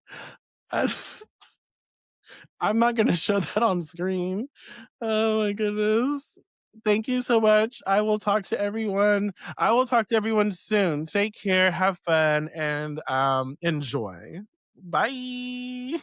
I I'm not gonna show that on screen. Oh my goodness. Thank you so much. I will talk to everyone soon. Take care, have fun, and enjoy. Bye.